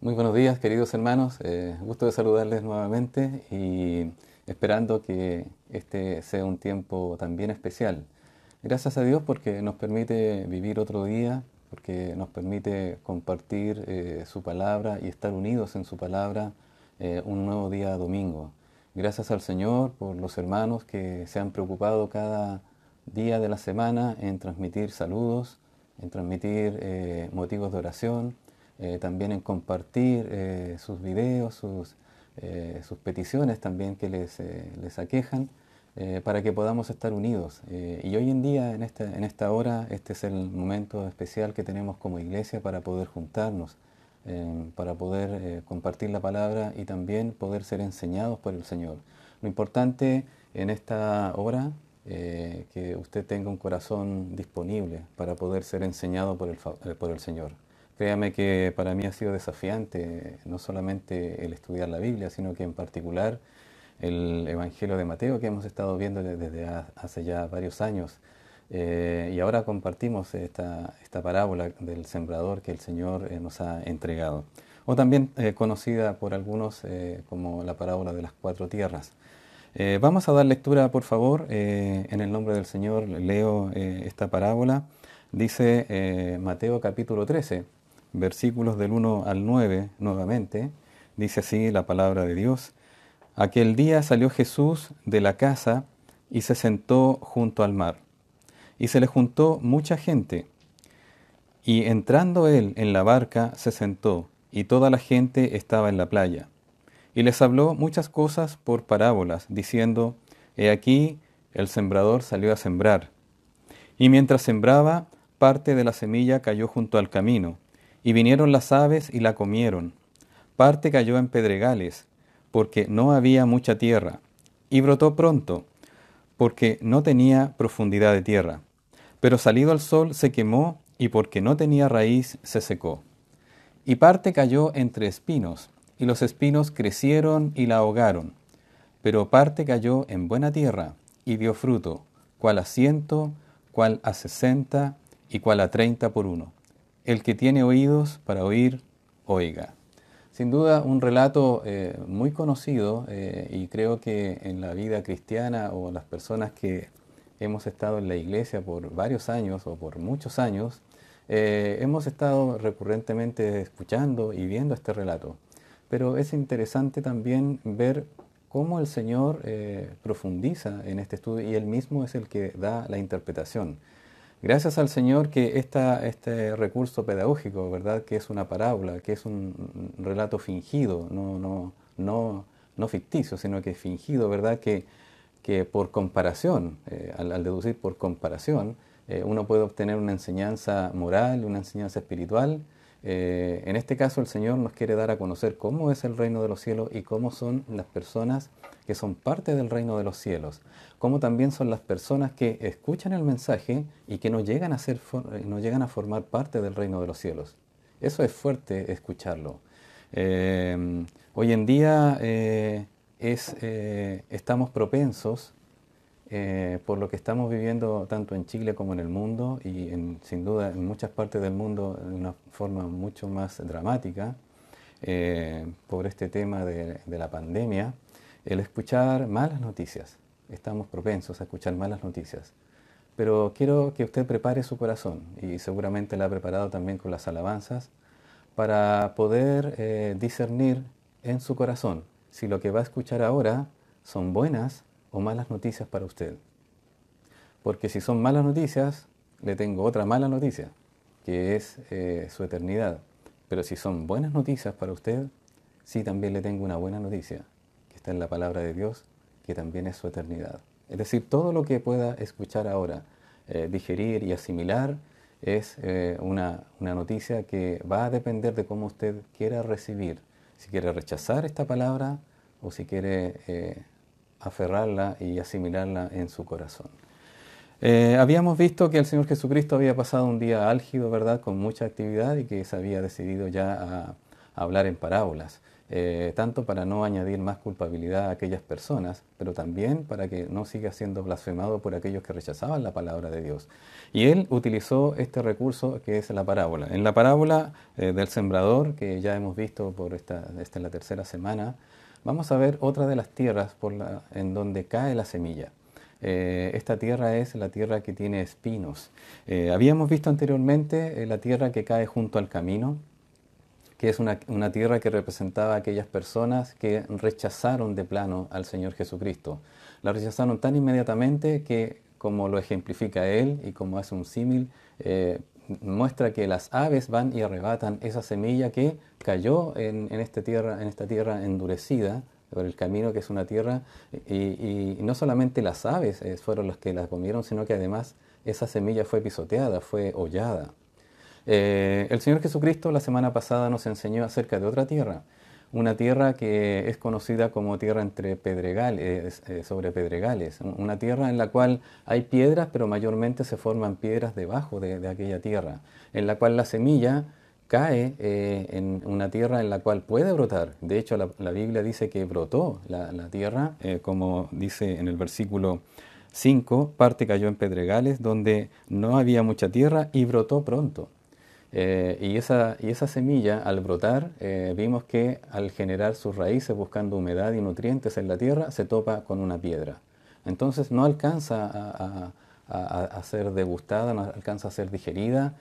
Muy buenos días, queridos hermanos. Gusto de saludarles nuevamente y esperando que este sea un tiempo también especial. Gracias a Dios porque nos permite vivir otro día, porque nos permite compartir su palabra y estar unidos en su palabra un nuevo día domingo. Gracias al Señor por los hermanos que se han preocupado cada día de la semana en transmitir saludos, en transmitir motivos de oración, también en compartir sus videos, sus peticiones también que les aquejan, para que podamos estar unidos. Y hoy en día, en esta hora, este es el momento especial que tenemos como iglesia para poder juntarnos, para poder compartir la palabra y también poder ser enseñados por el Señor. Lo importante en esta hora, que usted tenga un corazón disponible para poder ser enseñado por el Señor. Créame que para mí ha sido desafiante no solamente el estudiar la Biblia, sino que en particular el Evangelio de Mateo que hemos estado viendo desde hace ya varios años. Y ahora compartimos esta parábola del sembrador que el Señor nos ha entregado. O también conocida por algunos como la parábola de las cuatro tierras. Vamos a dar lectura, por favor, en el nombre del Señor. Leo esta parábola. Dice Mateo capítulo 13, versículos del 1 al 9 nuevamente. Dice así la palabra de Dios. Aquel día salió Jesús de la casa y se sentó junto al mar. Y se le juntó mucha gente. Y entrando él en la barca se sentó, y toda la gente estaba en la playa. Y les habló muchas cosas por parábolas, diciendo, He aquí, el sembrador salió a sembrar. Y mientras sembraba, parte de la semilla cayó junto al camino, y vinieron las aves y la comieron. Parte cayó en pedregales, porque no había mucha tierra, y brotó pronto, porque no tenía profundidad de tierra. Pero salido el sol se quemó, y porque no tenía raíz se secó. Y parte cayó entre espinos, y los espinos crecieron y la ahogaron. Pero parte cayó en buena tierra, y dio fruto, cual a 100, cual a 60, y cual a 30 por uno. El que tiene oídos para oír, oiga. Sin duda un relato muy conocido, y creo que en la vida cristiana o las personas que hemos estado en la iglesia por varios años o por muchos años, hemos estado recurrentemente escuchando y viendo este relato. Pero es interesante también ver cómo el Señor profundiza en este estudio y Él mismo es el que da la interpretación. Gracias al Señor que este recurso pedagógico, ¿verdad? Que es una parábola, que es un relato fingido, no ficticio, sino que fingido, ¿verdad? Que por comparación, al deducir por comparación, uno puede obtener una enseñanza moral, una enseñanza espiritual. En este caso el Señor nos quiere dar a conocer cómo es el reino de los cielos y cómo son las personas que son parte del reino de los cielos, cómo también son las personas que escuchan el mensaje y que no llegan no llegan a formar parte del reino de los cielos. Eso es fuerte escucharlo. Hoy en día estamos propensos, por lo que estamos viviendo tanto en Chile como en el mundo y sin duda en muchas partes del mundo de una forma mucho más dramática, por este tema de la pandemia, el escuchar malas noticias. Estamos propensos a escuchar malas noticias. Pero quiero que usted prepare su corazón y seguramente la ha preparado también con las alabanzas para poder discernir en su corazón si lo que va a escuchar ahora son buenas o malas noticias para usted. Porque si son malas noticias, le tengo otra mala noticia, que es su eternidad. Pero si son buenas noticias para usted, sí también le tengo una buena noticia, que está en la palabra de Dios, que también es su eternidad. Es decir, todo lo que pueda escuchar ahora, digerir y asimilar, es una noticia que va a depender de cómo usted quiera recibir. Si quiere rechazar esta palabra o si quiere aferrarla y asimilarla en su corazón. Habíamos visto que el Señor Jesucristo había pasado un día álgido, ¿verdad?, con mucha actividad y que se había decidido ya a hablar en parábolas. tanto para no añadir más culpabilidad a aquellas personas, pero también para que no siga siendo blasfemado por aquellos que rechazaban la palabra de Dios. Y él utilizó este recurso que es la parábola. En la parábola del sembrador, que ya hemos visto por esta es la tercera semana, vamos a ver otra de las tierras en donde cae la semilla. Esta tierra es la tierra que tiene espinos. Habíamos visto anteriormente la tierra que cae junto al camino, que es una tierra que representaba a aquellas personas que rechazaron de plano al Señor Jesucristo. La rechazaron tan inmediatamente que, como lo ejemplifica él y como hace un símil, muestra que las aves van y arrebatan esa semilla que cayó en esta tierra endurecida por el camino, que es una tierra, y no solamente las aves fueron las que la comieron, sino que además esa semilla fue pisoteada, fue hollada. El Señor Jesucristo la semana pasada nos enseñó acerca de otra tierra, una tierra que es conocida como tierra entre pedregales, sobre pedregales, una tierra en la cual hay piedras, pero mayormente se forman piedras debajo de aquella tierra, en la cual la semilla cae en una tierra en la cual puede brotar. De hecho, la Biblia dice que brotó la tierra, como dice en el versículo 5, parte cayó en pedregales, donde no había mucha tierra y brotó pronto. Y esa semilla, al brotar, vimos que al generar sus raíces buscando humedad y nutrientes en la tierra, se topa con una piedra. Entonces no alcanza a ser degustada, no alcanza a ser digerida.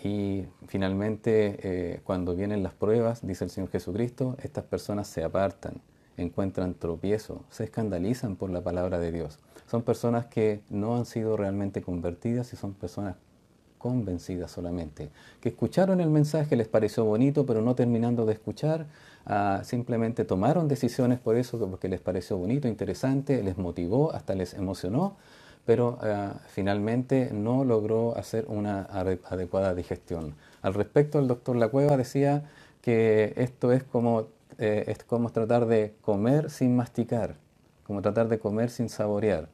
Y finalmente, cuando vienen las pruebas, dice el Señor Jesucristo, estas personas se apartan, encuentran tropiezo, se escandalizan por la palabra de Dios. Son personas que no han sido realmente convertidas y son personas convencidas solamente, que escucharon el mensaje, les pareció bonito, pero no terminando de escuchar, simplemente tomaron decisiones por eso, porque les pareció bonito, interesante, les motivó, hasta les emocionó, pero finalmente no logró hacer una adecuada digestión. Al respecto, el doctor Lacueva decía que esto es como tratar de comer sin masticar, como tratar de comer sin saborear,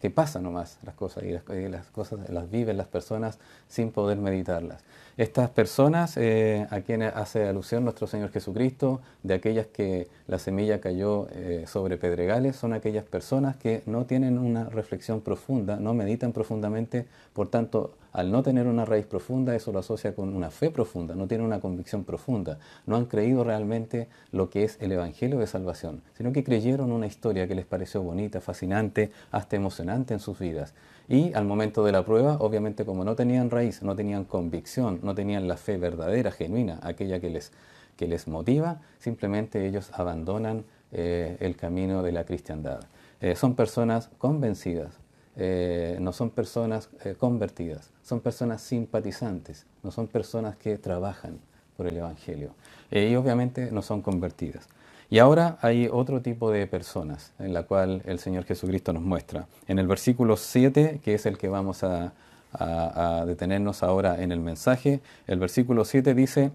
que pasa nomás las cosas, y las cosas las viven las personas sin poder meditarlas. Estas personas a quienes hace alusión nuestro Señor Jesucristo, de aquellas que la semilla cayó sobre pedregales, son aquellas personas que no tienen una reflexión profunda, no meditan profundamente, por tanto, al no tener una raíz profunda, eso lo asocia con una fe profunda, no tienen una convicción profunda, no han creído realmente lo que es el Evangelio de Salvación, sino que creyeron una historia que les pareció bonita, fascinante, hasta emocionante en sus vidas. Y al momento de la prueba, obviamente como no tenían raíz, no tenían convicción, no tenían la fe verdadera, genuina, aquella que les motiva, simplemente ellos abandonan el camino de la cristiandad. Son personas convencidas, no son personas convertidas, son personas simpatizantes, no son personas que trabajan por el Evangelio y obviamente no son convertidas. Y ahora hay otro tipo de personas en la cual el Señor Jesucristo nos muestra. En el versículo 7, que es el que vamos a detenernos ahora en el mensaje, el versículo 7 dice,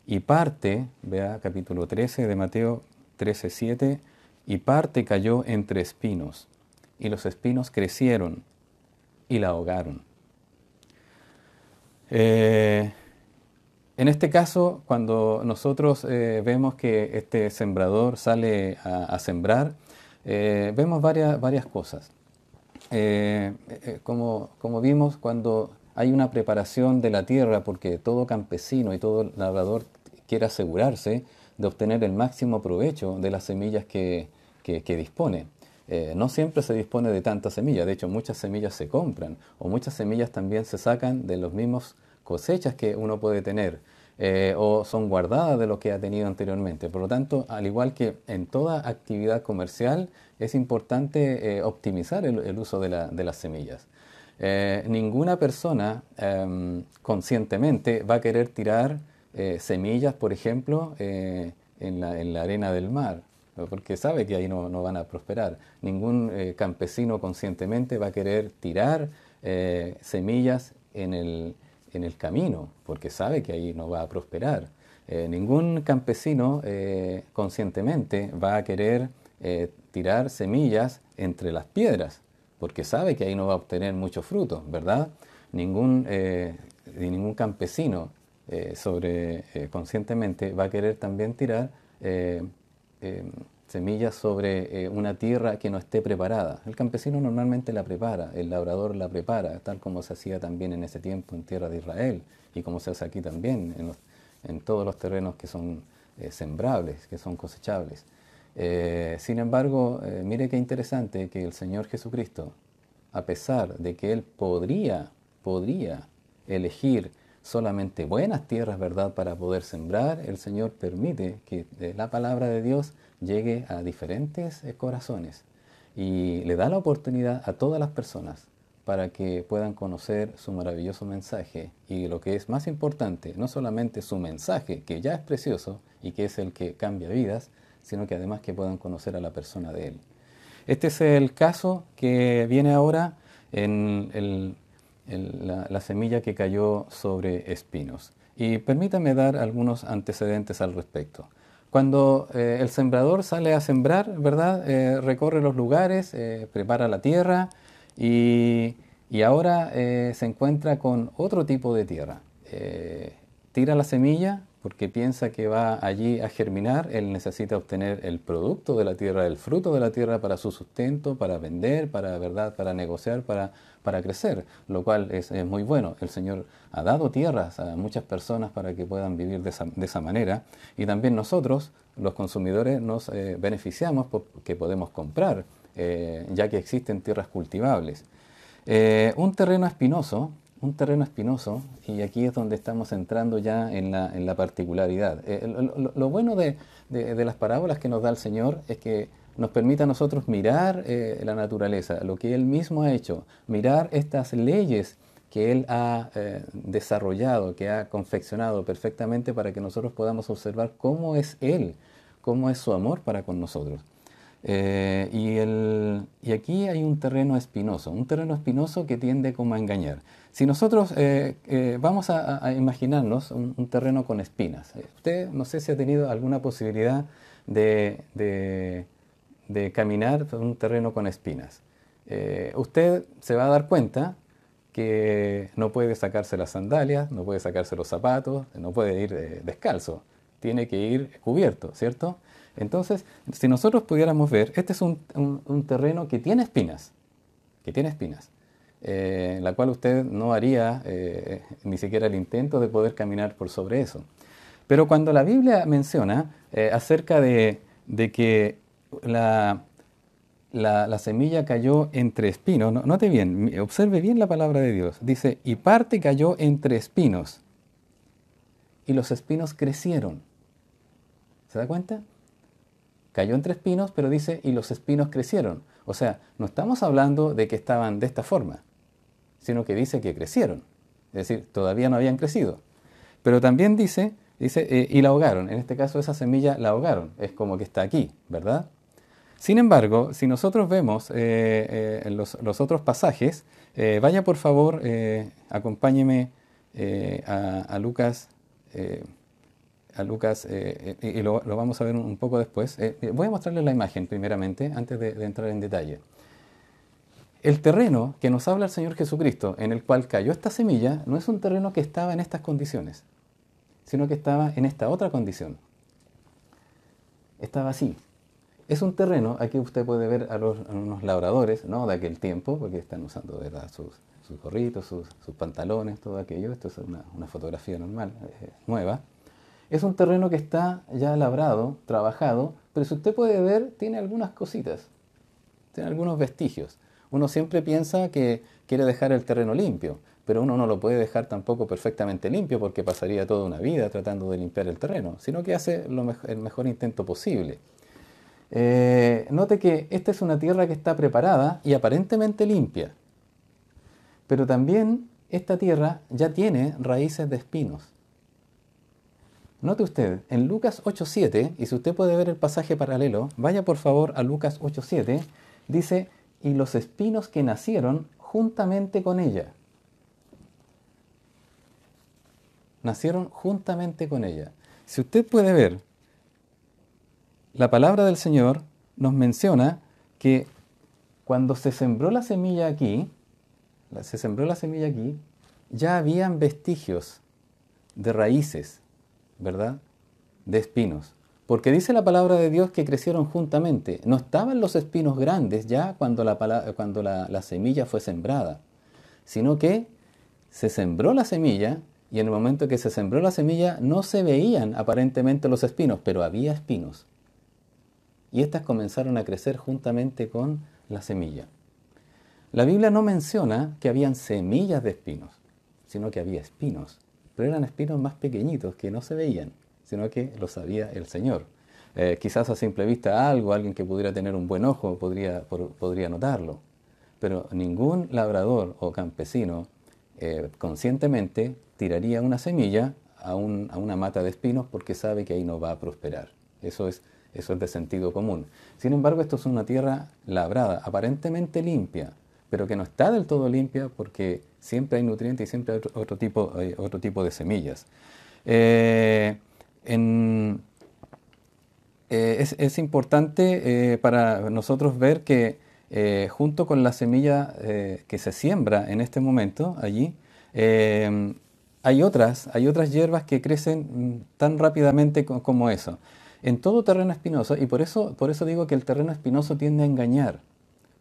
y parte, vea capítulo 13 de Mateo 13:7, y parte cayó entre espinos, y los espinos crecieron y la ahogaron. En este caso, cuando nosotros vemos que este sembrador sale a sembrar, vemos varias cosas. Como vimos, cuando hay una preparación de la tierra, porque todo campesino y todo labrador quiere asegurarse de obtener el máximo provecho de las semillas que dispone. No siempre se dispone de tantas semillas, de hecho muchas semillas se compran o muchas semillas también se sacan de los mismos cosechas que uno puede tener o son guardadas de lo que ha tenido anteriormente. Por lo tanto, al igual que en toda actividad comercial, es importante optimizar el uso de las semillas. Ninguna persona conscientemente va a querer tirar semillas, por ejemplo, en la arena del mar, porque sabe que ahí no van a prosperar. Ningún campesino conscientemente va a querer tirar semillas en el camino, porque sabe que ahí no va a prosperar. Ningún campesino conscientemente va a querer tirar semillas entre las piedras, porque sabe que ahí no va a obtener mucho fruto, ¿verdad? Ningún campesino conscientemente, va a querer también tirar eh, semillas sobre una tierra que no esté preparada. El campesino normalmente la prepara, el labrador la prepara, tal como se hacía también en ese tiempo en tierra de Israel y como se hace aquí también en todos los terrenos que son sembrables, que son cosechables. Sin embargo, mire qué interesante que el Señor Jesucristo, a pesar de que Él podría elegir solamente buenas tierras, ¿verdad?, para poder sembrar, el Señor permite que la palabra de Dios llegue a diferentes corazones y le da la oportunidad a todas las personas para que puedan conocer su maravilloso mensaje y lo que es más importante, no solamente su mensaje, que ya es precioso y que es el que cambia vidas, sino que además que puedan conocer a la persona de Él. Este es el caso que viene ahora en la semilla que cayó sobre espinos. Y permítame dar algunos antecedentes al respecto. Cuando el sembrador sale a sembrar, ¿verdad? Recorre los lugares, prepara la tierra y ahora se encuentra con otro tipo de tierra. Tira la semilla porque piensa que va allí a germinar. Él necesita obtener el producto de la tierra, el fruto de la tierra para su sustento, para vender, para negociar, para crecer, lo cual es muy bueno. El Señor ha dado tierras a muchas personas para que puedan vivir de esa manera y también nosotros, los consumidores, nos beneficiamos porque podemos comprar, ya que existen tierras cultivables. Un terreno espinoso, y aquí es donde estamos entrando ya en la particularidad. Lo bueno de las parábolas que nos da el Señor es que nos permite a nosotros mirar la naturaleza, lo que Él mismo ha hecho, mirar estas leyes que Él ha desarrollado, que ha confeccionado perfectamente para que nosotros podamos observar cómo es Él, cómo es su amor para con nosotros. Y aquí hay un terreno espinoso que tiende como a engañar. Si nosotros vamos a imaginarnos un terreno con espinas, usted no sé si ha tenido alguna posibilidad de caminar por un terreno con espinas. Usted se va a dar cuenta que no puede sacarse las sandalias, no puede sacarse los zapatos, no puede ir descalzo, tiene que ir cubierto, ¿cierto? Entonces, si nosotros pudiéramos ver, este es un terreno que tiene espinas, la cual usted no haría ni siquiera el intento de poder caminar por sobre eso. Pero cuando la Biblia menciona acerca de que la semilla cayó entre espinos, note bien, observe bien la palabra de Dios, dice, y parte cayó entre espinos, y los espinos crecieron. ¿Se da cuenta? Cayó entre espinos, pero dice, y los espinos crecieron. O sea, no estamos hablando de que estaban de esta forma, sino que dice que crecieron. Es decir, todavía no habían crecido. Pero también dice y la ahogaron. En este caso, esa semilla la ahogaron. Es como que está aquí, ¿verdad? Sin embargo, si nosotros vemos en los otros pasajes, vaya por favor, acompáñeme a Lucas. Y lo vamos a ver un poco después. Voy a mostrarles la imagen primeramente, antes de entrar en detalle. El terreno que nos habla el Señor Jesucristo, en el cual cayó esta semilla, no es un terreno que estaba en estas condiciones, sino que estaba en esta otra condición. Estaba así. Es un terreno, aquí usted puede ver a unos labradores, ¿no?, de aquel tiempo, porque están usando, ¿verdad?, sus gorritos, sus pantalones, todo aquello. Esto es una fotografía normal, nueva. Es un terreno que está ya labrado, trabajado, pero si usted puede ver, tiene algunas cositas, tiene algunos vestigios. Uno siempre piensa que quiere dejar el terreno limpio, pero uno no lo puede dejar tampoco perfectamente limpio porque pasaría toda una vida tratando de limpiar el terreno, sino que hace el mejor intento posible. Note que esta es una tierra que está preparada y aparentemente limpia, pero también esta tierra ya tiene raíces de espinos. Note usted, en Lucas 8.7, y si usted puede ver el pasaje paralelo, vaya por favor a Lucas 8.7, dice, y los espinos que nacieron juntamente con ella. Nacieron juntamente con ella. Si usted puede ver, la palabra del Señor nos menciona que cuando se sembró la semilla aquí, ya habían vestigios de raíces, ¿verdad? De espinos. Porque dice la palabra de Dios que crecieron juntamente. No estaban los espinos grandes ya cuando la semilla fue sembrada, sino que se sembró la semilla y en el momento que se sembró la semilla no se veían aparentemente los espinos, pero había espinos. Y estas comenzaron a crecer juntamente con la semilla. La Biblia no menciona que habían semillas de espinos, sino que había espinos. Pero eran espinos más pequeñitos que no se veían, sino que los sabía el Señor. Quizás a simple vista alguien que pudiera tener un buen ojo podría notarlo. Pero ningún labrador o campesino conscientemente tiraría una semilla a una mata de espinos porque sabe que ahí no va a prosperar. Eso es de sentido común. Sin embargo, esto es una tierra labrada, aparentemente limpia, pero que no está del todo limpia porque siempre hay nutrientes y siempre hay otro tipo de semillas. Es importante para nosotros ver que junto con la semilla que se siembra en este momento allí, hay otras hierbas que crecen tan rápidamente como eso. En todo terreno espinoso, y por eso digo que el terreno espinoso tiende a engañar,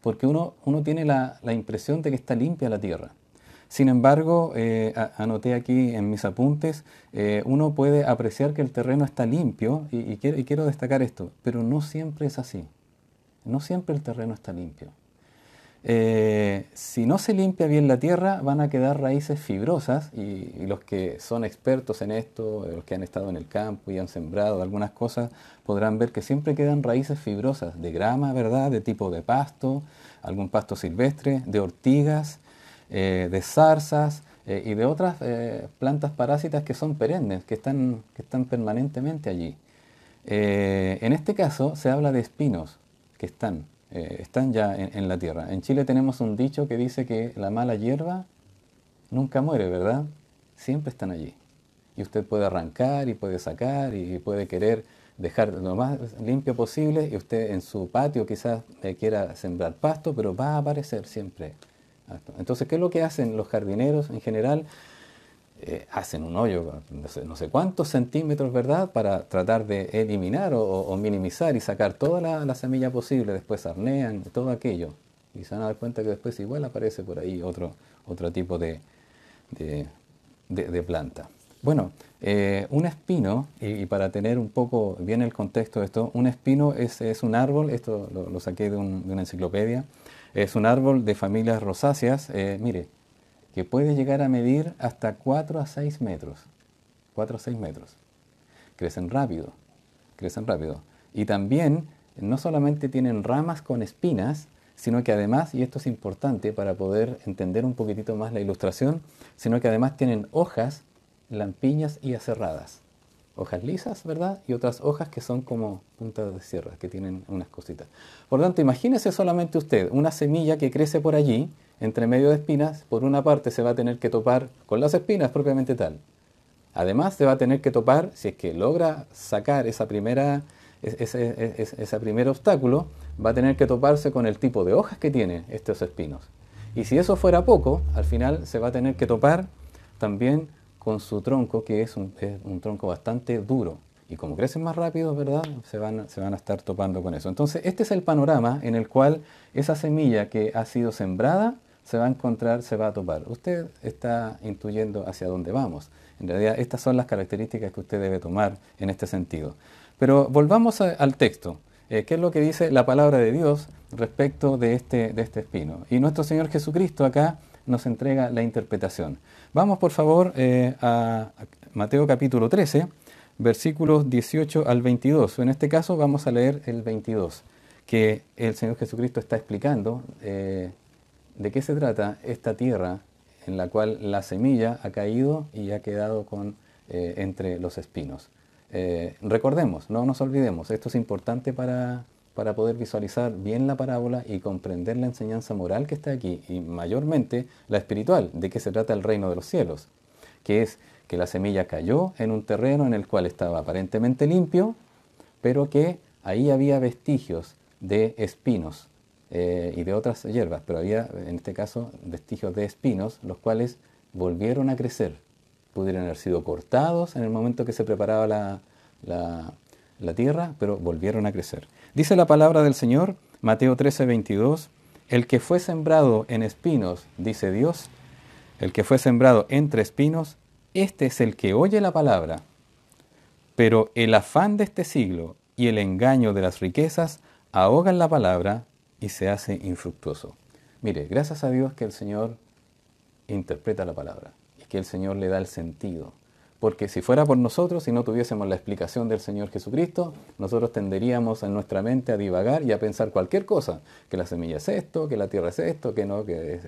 porque uno tiene la impresión de que está limpia la tierra. Sin embargo, anoté aquí en mis apuntes, uno puede apreciar que el terreno está limpio, y quiero destacar esto, pero no siempre es así. No siempre el terreno está limpio. Si no se limpia bien la tierra, van a quedar raíces fibrosas, y los que son expertos en esto, los que han estado en el campo y han sembrado algunas cosas, podrán ver que siempre quedan raíces fibrosas de grama, ¿verdad?, de tipo de pasto, algún pasto silvestre, de ortigas, de zarzas y de otras plantas parásitas que son perennes, que están permanentemente allí. En este caso se habla de espinos que están ya en la tierra. En Chile tenemos un dicho que dice que la mala hierba nunca muere, ¿verdad? Siempre están allí. Y usted puede arrancar y puede sacar y puede querer dejar lo más limpio posible, y usted en su patio quizás quiera sembrar pasto, pero va a aparecer siempre. Entonces, ¿qué es lo que hacen los jardineros en general? Hacen un hoyo, no sé cuántos centímetros, ¿verdad?, para tratar de eliminar o minimizar y sacar toda la semilla posible. Después arnean todo aquello y se van a dar cuenta que después igual aparece por ahí otro tipo de planta. Bueno, un espino, y para tener un poco bien el contexto de esto, un espino es un árbol, esto lo saqué de una enciclopedia, es un árbol de familias rosáceas, mire, que puede llegar a medir hasta 4 a 6 metros. 4 a 6 metros. Crecen rápido. Y también, no solamente tienen ramas con espinas, sino que además, y esto es importante para poder entender un poquitito más la ilustración, sino que además tienen hojas lampiñas y aserradas. Hojas lisas, ¿verdad? Y otras hojas que son como puntas de sierra, que tienen unas cositas. Por lo tanto, imagínese solamente usted una semilla que crece por allí, entre medio de espinas. Por una parte se va a tener que topar con las espinas propiamente tal. Además se va a tener que topar, si es que logra sacar ese primer obstáculo, va a tener que toparse con el tipo de hojas que tiene estos espinos. Y si eso fuera poco, al final se va a tener que topar también con su tronco, que es un tronco bastante duro. Y como crecen más rápido, ¿verdad?, se van a estar topando con eso. Entonces, este es el panorama en el cual esa semilla que ha sido sembrada se va a encontrar, se va a topar. Usted está intuyendo hacia dónde vamos. En realidad, estas son las características que usted debe tomar en este sentido. Pero volvamos al texto. ¿Qué es lo que dice la palabra de Dios respecto de este espino? Y nuestro Señor Jesucristo acá nos entrega la interpretación. Vamos, por favor, a Mateo capítulo 13, versículos 18 al 22. En este caso vamos a leer el 22, que el Señor Jesucristo está explicando de qué se trata esta tierra en la cual la semilla ha caído y ha quedado entre los espinos. Recordemos, no nos olvidemos, esto es importante para poder visualizar bien la parábola y comprender la enseñanza moral que está aquí, y mayormente la espiritual, de qué se trata el reino de los cielos, que es que la semilla cayó en un terreno en el cual estaba aparentemente limpio, pero que ahí había vestigios de espinos y de otras hierbas, pero había en este caso vestigios de espinos, los cuales volvieron a crecer. pudieran haber sido cortados en el momento que se preparaba la tierra, pero volvieron a crecer. Dice la palabra del Señor, Mateo 13:22, el que fue sembrado en espinos, dice Dios, el que fue sembrado entre espinos, este es el que oye la palabra, pero el afán de este siglo y el engaño de las riquezas ahogan la palabra y se hace infructuoso. Mire, gracias a Dios que el Señor interpreta la palabra y que el Señor le da el sentido. Porque si fuera por nosotros y no tuviésemos la explicación del Señor Jesucristo, nosotros tenderíamos en nuestra mente a divagar y a pensar cualquier cosa, que la semilla es esto, que la tierra es esto, que no, que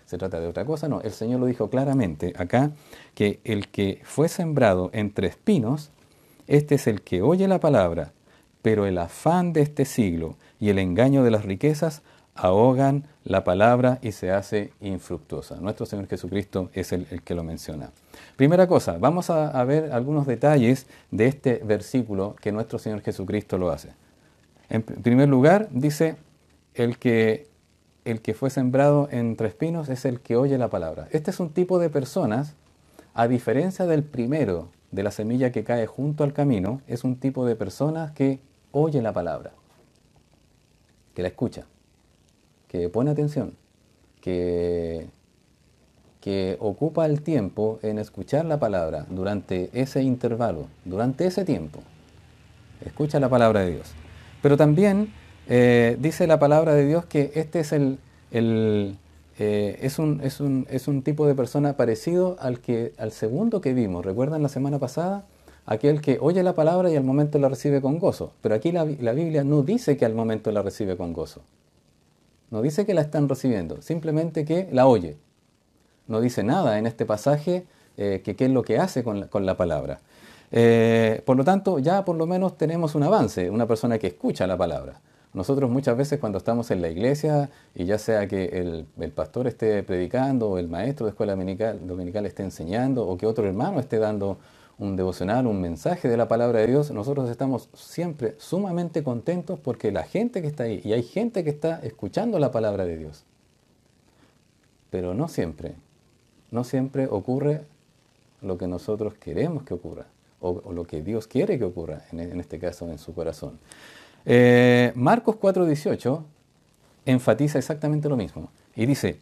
se trata de otra cosa. No, el Señor lo dijo claramente acá, que el que fue sembrado entre espinos, este es el que oye la palabra, pero el afán de este siglo y el engaño de las riquezas ahogan la palabra y se hace infructuosa. Nuestro Señor Jesucristo es el que lo menciona. Primera cosa, vamos a ver algunos detalles de este versículo que nuestro Señor Jesucristo lo hace. En primer lugar, dice, el que fue sembrado entre espinos es el que oye la palabra. Este es un tipo de personas, a diferencia del primero, de la semilla que cae junto al camino, es un tipo de personas que oye la palabra, que la escucha, que pone atención, que ocupa el tiempo en escuchar la palabra durante ese intervalo, durante ese tiempo. Escucha la palabra de Dios. Pero también dice la palabra de Dios que este es es un tipo de persona parecido al segundo que vimos. ¿Recuerdan la semana pasada? Aquel que oye la palabra y al momento la recibe con gozo. Pero aquí la Biblia no dice que al momento la recibe con gozo. No dice que la están recibiendo, simplemente que la oye. No dice nada en este pasaje qué es lo que hace con la palabra. Por lo tanto, ya por lo menos tenemos un avance, una persona que escucha la palabra. Nosotros muchas veces cuando estamos en la iglesia, y ya sea que el pastor esté predicando, o el maestro de escuela dominical esté enseñando, o que otro hermano esté dando un devocional, un mensaje de la palabra de Dios, nosotros estamos siempre sumamente contentos porque la gente que está ahí, y hay gente que está escuchando la palabra de Dios. Pero no siempre ocurre lo que nosotros queremos que ocurra, o lo que Dios quiere que ocurra, en este caso en su corazón. Marcos 4:18 enfatiza exactamente lo mismo y dice,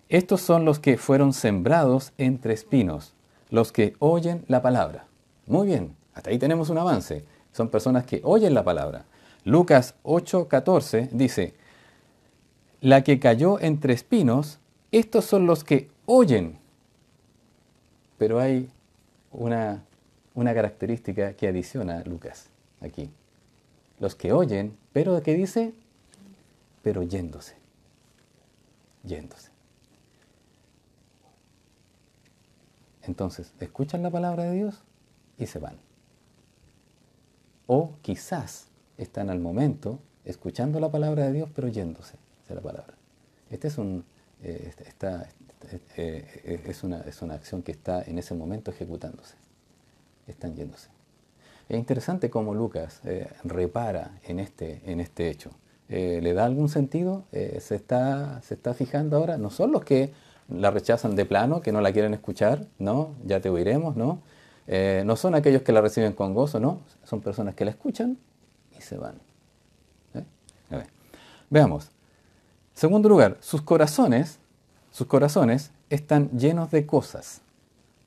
estos son los que fueron sembrados entre espinos, los que oyen la palabra. Muy bien, hasta ahí tenemos un avance. Son personas que oyen la palabra. Lucas 8:14 dice, la que cayó entre espinos, estos son los que oyen. Pero hay una característica que adiciona Lucas aquí. Los que oyen, pero ¿qué dice? Pero yéndose. Yéndose. Entonces, escuchan la palabra de Dios y se van. O quizás están al momento escuchando la palabra de Dios, pero yéndose de la palabra. Este es una acción que está en ese momento ejecutándose. Están yéndose. Es interesante cómo Lucas repara en este hecho. ¿Le da algún sentido? ¿Se está fijando ahora? No son los que la rechazan de plano, que no la quieren escuchar, ¿no? Ya te oiremos, ¿no? No son aquellos que la reciben con gozo, ¿no? Son personas que la escuchan y se van. A ver. Veamos. Segundo lugar, sus corazones están llenos de cosas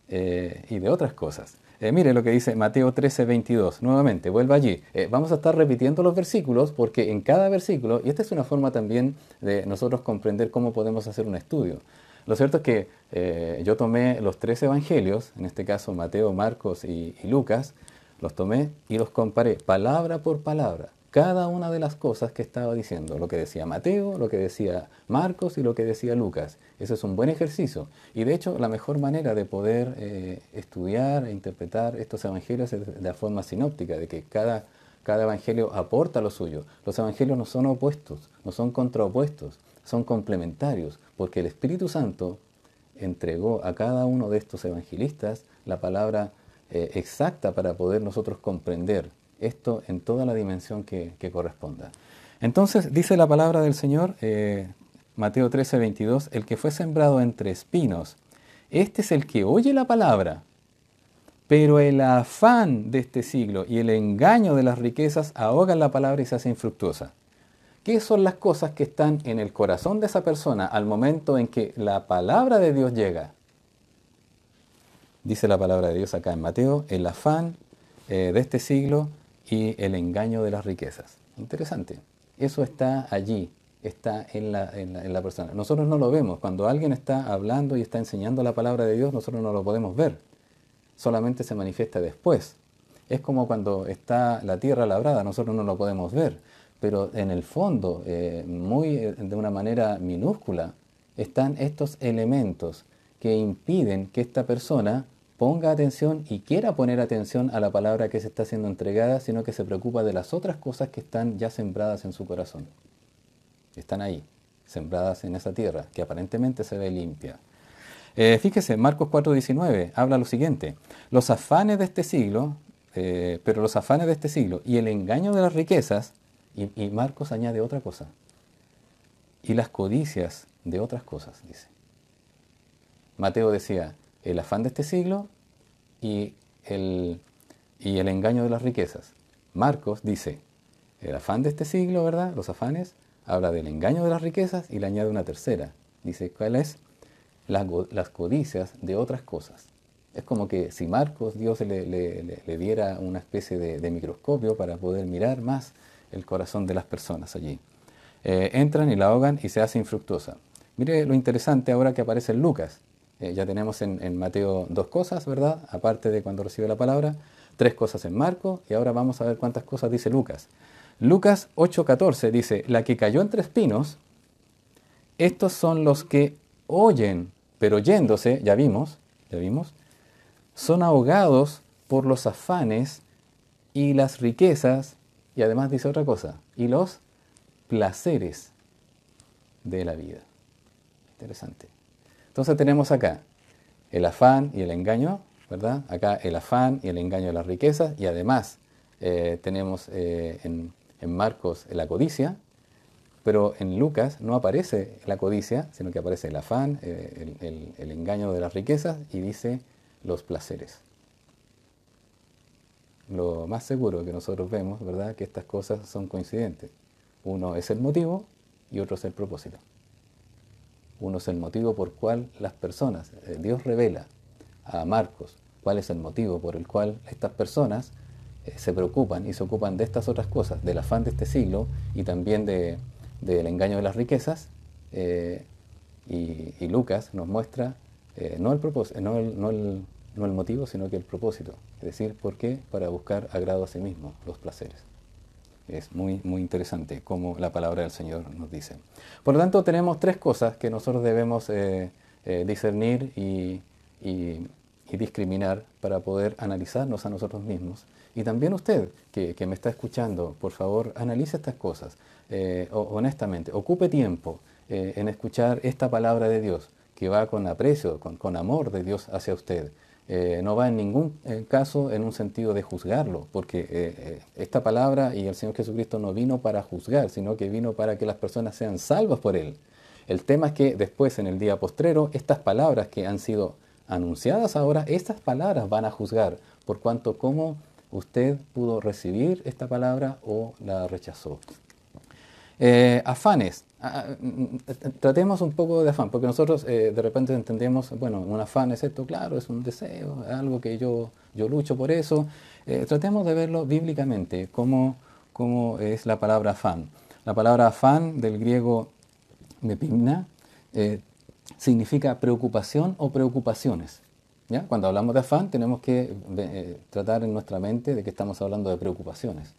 y de otras cosas. Mire lo que dice Mateo 13:22. Nuevamente, vuelva allí. Vamos a estar repitiendo los versículos porque en cada versículo, y esta es una forma también de nosotros comprender cómo podemos hacer un estudio. Lo cierto es que yo tomé los 3 evangelios, en este caso Mateo, Marcos y Lucas, los tomé y los comparé palabra por palabra. Cada una de las cosas que estaba diciendo, lo que decía Mateo, lo que decía Marcos y lo que decía Lucas. Ese es un buen ejercicio. Y de hecho, la mejor manera de poder estudiar e interpretar estos evangelios es de la forma sinóptica, de que cada evangelio aporta lo suyo. Los evangelios no son opuestos, no son contraopuestos, son complementarios, porque el Espíritu Santo entregó a cada uno de estos evangelistas la palabra exacta para poder nosotros comprender esto en toda la dimensión que corresponda. Entonces, dice la palabra del Señor, Mateo 13:22, el que fue sembrado entre espinos, este es el que oye la palabra, Pero el afán de este siglo y el engaño de las riquezas ahogan la palabra y se hace infructuosa. ¿Qué son las cosas que están en el corazón de esa persona al momento en que la palabra de Dios llega? Dice la palabra de Dios acá en Mateo, el afán de este siglo y el engaño de las riquezas. Interesante. Eso está allí, está en la persona. Nosotros no lo vemos. Cuando alguien está hablando y está enseñando la palabra de Dios, nosotros no lo podemos ver. Solamente se manifiesta después. Es como cuando está la tierra labrada, nosotros no lo podemos ver. Pero en el fondo, de una manera minúscula, están estos elementos que impiden que esta persona ponga atención y quiera poner atención a la palabra que se está siendo entregada, sino que se preocupa de las otras cosas que están ya sembradas en su corazón. Están ahí, sembradas en esa tierra, que aparentemente se ve limpia. Fíjese, Marcos 4:19 habla lo siguiente: los afanes de este siglo, pero los afanes de este siglo y el engaño de las riquezas, y Marcos añade otra cosa, y las codicias de otras cosas, dice. Mateo decía, el afán de este siglo y el engaño de las riquezas. Marcos dice, el afán de este siglo, ¿verdad? Los afanes, habla del engaño de las riquezas y le añade una tercera. Dice, ¿cuál es? Las codicias de otras cosas. Es como que si Marcos, Dios le diera una especie de microscopio para poder mirar más el corazón de las personas allí. Entran y la ahogan y se hace infructuosa. Mire lo interesante ahora que aparece en Lucas. Ya tenemos en Mateo 2 cosas, ¿verdad? Aparte de cuando recibe la palabra, 3 cosas en Marcos, y ahora vamos a ver cuántas cosas dice Lucas. Lucas 8:14 dice, la que cayó entre espinos, estos son los que oyen, pero yéndose, ya vimos, son ahogados por los afanes y las riquezas, y además dice otra cosa, y los placeres de la vida. Interesante. Entonces tenemos acá el afán y el engaño, ¿verdad? Acá el afán y el engaño de las riquezas, y además tenemos en Marcos la codicia, pero en Lucas no aparece la codicia, sino que aparece el afán, el engaño de las riquezas, y dice los placeres. Lo más seguro que nosotros vemos, ¿verdad?, que estas cosas son coincidentes. Uno es el motivo y otro es el propósito. Uno es el motivo por cual las personas, Dios revela a Marcos cuál es el motivo por el cual estas personas se preocupan y se ocupan de estas otras cosas, del afán de este siglo y también del engaño de las riquezas, y Lucas nos muestra no el motivo, sino que el propósito. Es decir, ¿por qué? Para buscar agrado a sí mismo, los placeres. Es muy, muy interesante como la palabra del Señor nos dice. Por lo tanto, tenemos 3 cosas que nosotros debemos discernir y discriminar para poder analizarnos a nosotros mismos. Y también usted, que me está escuchando, por favor, analice estas cosas honestamente. Ocupe tiempo en escuchar esta palabra de Dios, que va con aprecio, con amor de Dios hacia usted. No va en ningún caso en un sentido de juzgarlo, porque esta palabra y el Señor Jesucristo no vino para juzgar, sino que vino para que las personas sean salvas por Él. El tema es que después, en el día postrero, estas palabras que han sido anunciadas ahora, estas palabras van a juzgar por cuanto cómo usted pudo recibir esta palabra o la rechazó. Afanes. Tratemos un poco de afán, porque nosotros de repente entendemos, bueno, un afán es esto, claro, es un deseo, algo que yo lucho por eso. Tratemos de verlo bíblicamente, cómo es la palabra afán. La palabra afán, del griego mepimna, significa preocupación o preocupaciones. ¿Ya? Cuando hablamos de afán tenemos que tratar en nuestra mente de que estamos hablando de preocupaciones,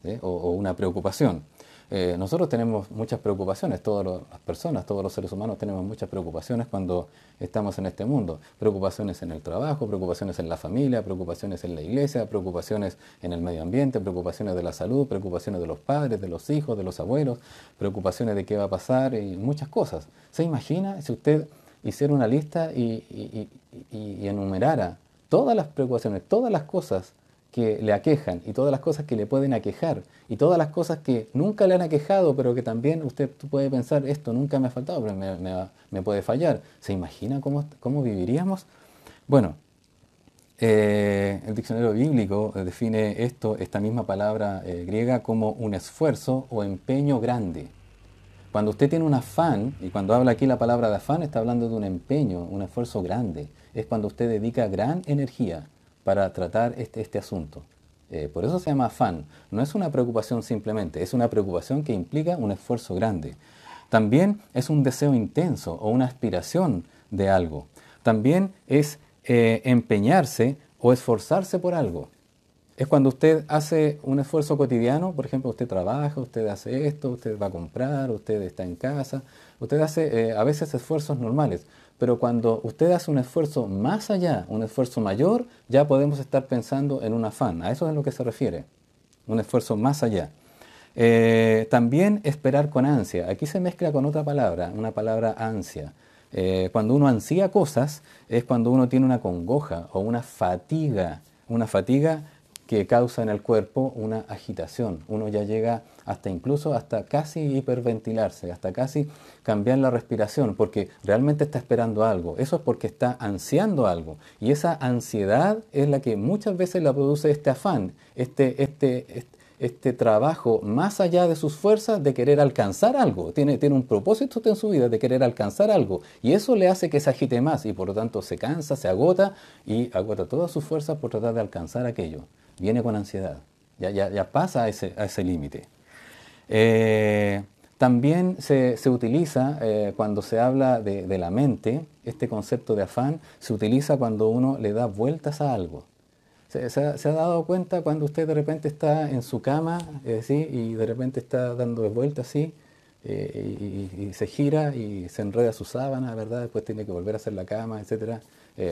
¿sí? o una preocupación. Nosotros tenemos muchas preocupaciones, todas las personas, todos los seres humanos tenemos muchas preocupaciones cuando estamos en este mundo. Preocupaciones en el trabajo, preocupaciones en la familia, preocupaciones en la iglesia, preocupaciones en el medio ambiente, preocupaciones de la salud, preocupaciones de los padres, de los hijos, de los abuelos, preocupaciones de qué va a pasar y muchas cosas. ¿Se imagina si usted hiciera una lista y enumerara todas las preocupaciones, todas las cosas que le aquejan y todas las cosas que le pueden aquejar y todas las cosas que nunca le han aquejado, pero que también usted puede pensar, esto nunca me ha faltado, pero me puede fallar? ¿Se imagina cómo viviríamos? Bueno, El diccionario bíblico define esta misma palabra griega como un esfuerzo o empeño grande. Cuando usted tiene un afán, y cuando habla aquí la palabra de afán, está hablando de un empeño, un esfuerzo grande. Es cuando usted dedica gran energía para tratar este asunto. Por eso se llama afán. No es una preocupación simplemente, es una preocupación que implica un esfuerzo grande. También es un deseo intenso o una aspiración de algo. También es empeñarse o esforzarse por algo. Es cuando usted hace un esfuerzo cotidiano, por ejemplo, usted trabaja, usted hace esto, usted va a comprar, usted está en casa, usted hace a veces esfuerzos normales, pero cuando usted hace un esfuerzo más allá, un esfuerzo mayor, ya podemos estar pensando en un afán. A eso es a lo que se refiere, un esfuerzo más allá. También esperar con ansia. Aquí se mezcla con otra palabra, una palabra ansia. Cuando uno ansía cosas es cuando uno tiene una congoja o una fatiga que causa en el cuerpo una agitación. Uno ya llega incluso hasta casi hiperventilarse, hasta casi cambiar la respiración, porque realmente está esperando algo. Eso es porque está ansiando algo. Y esa ansiedad es la que muchas veces la produce este afán, este trabajo más allá de sus fuerzas de querer alcanzar algo. Tiene un propósito en su vida de querer alcanzar algo. Y eso le hace que se agite más y por lo tanto se cansa, se agota y agota todas sus fuerzas por tratar de alcanzar aquello. Viene con ansiedad. Ya pasa a ese límite. También se utiliza, cuando se habla de la mente, este concepto de afán, se utiliza cuando uno le da vueltas a algo. ¿Se ha dado cuenta cuando usted de repente está en su cama, ¿sí? Y de repente está dando vueltas así, y se gira y se enreda su sábana, ¿verdad? Después tiene que volver a hacer la cama, etcétera,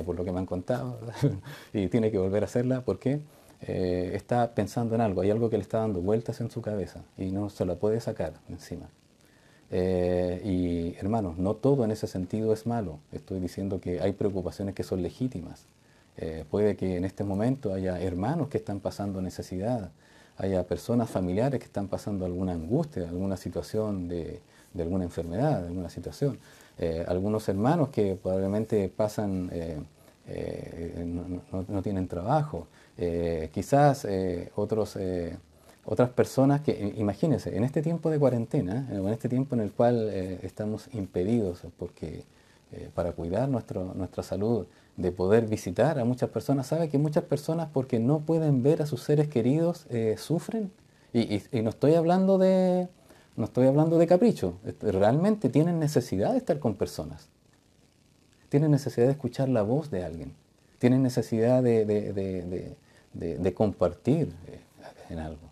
por lo que me han contado, ¿verdad? Y tiene que volver a hacerla porque está pensando en algo, hay algo que le está dando vueltas en su cabeza y no se la puede sacar encima. Y hermanos, no todo en ese sentido es malo. Estoy diciendo que hay preocupaciones que son legítimas. Puede que en este momento haya hermanos que están pasando necesidad, haya personas familiares que están pasando alguna angustia, alguna situación de alguna enfermedad, de alguna situación. Algunos hermanos que probablemente pasan, no tienen trabajo. Quizás otras personas que, imagínense, en este tiempo de cuarentena, en este tiempo en el cual estamos impedidos porque, para cuidar nuestra salud, de poder visitar a muchas personas, ¿sabe que muchas personas porque no pueden ver a sus seres queridos sufren? Y no estoy hablando de capricho, realmente tienen necesidad de estar con personas, tienen necesidad de escuchar la voz de alguien, tienen necesidad de compartir en algo.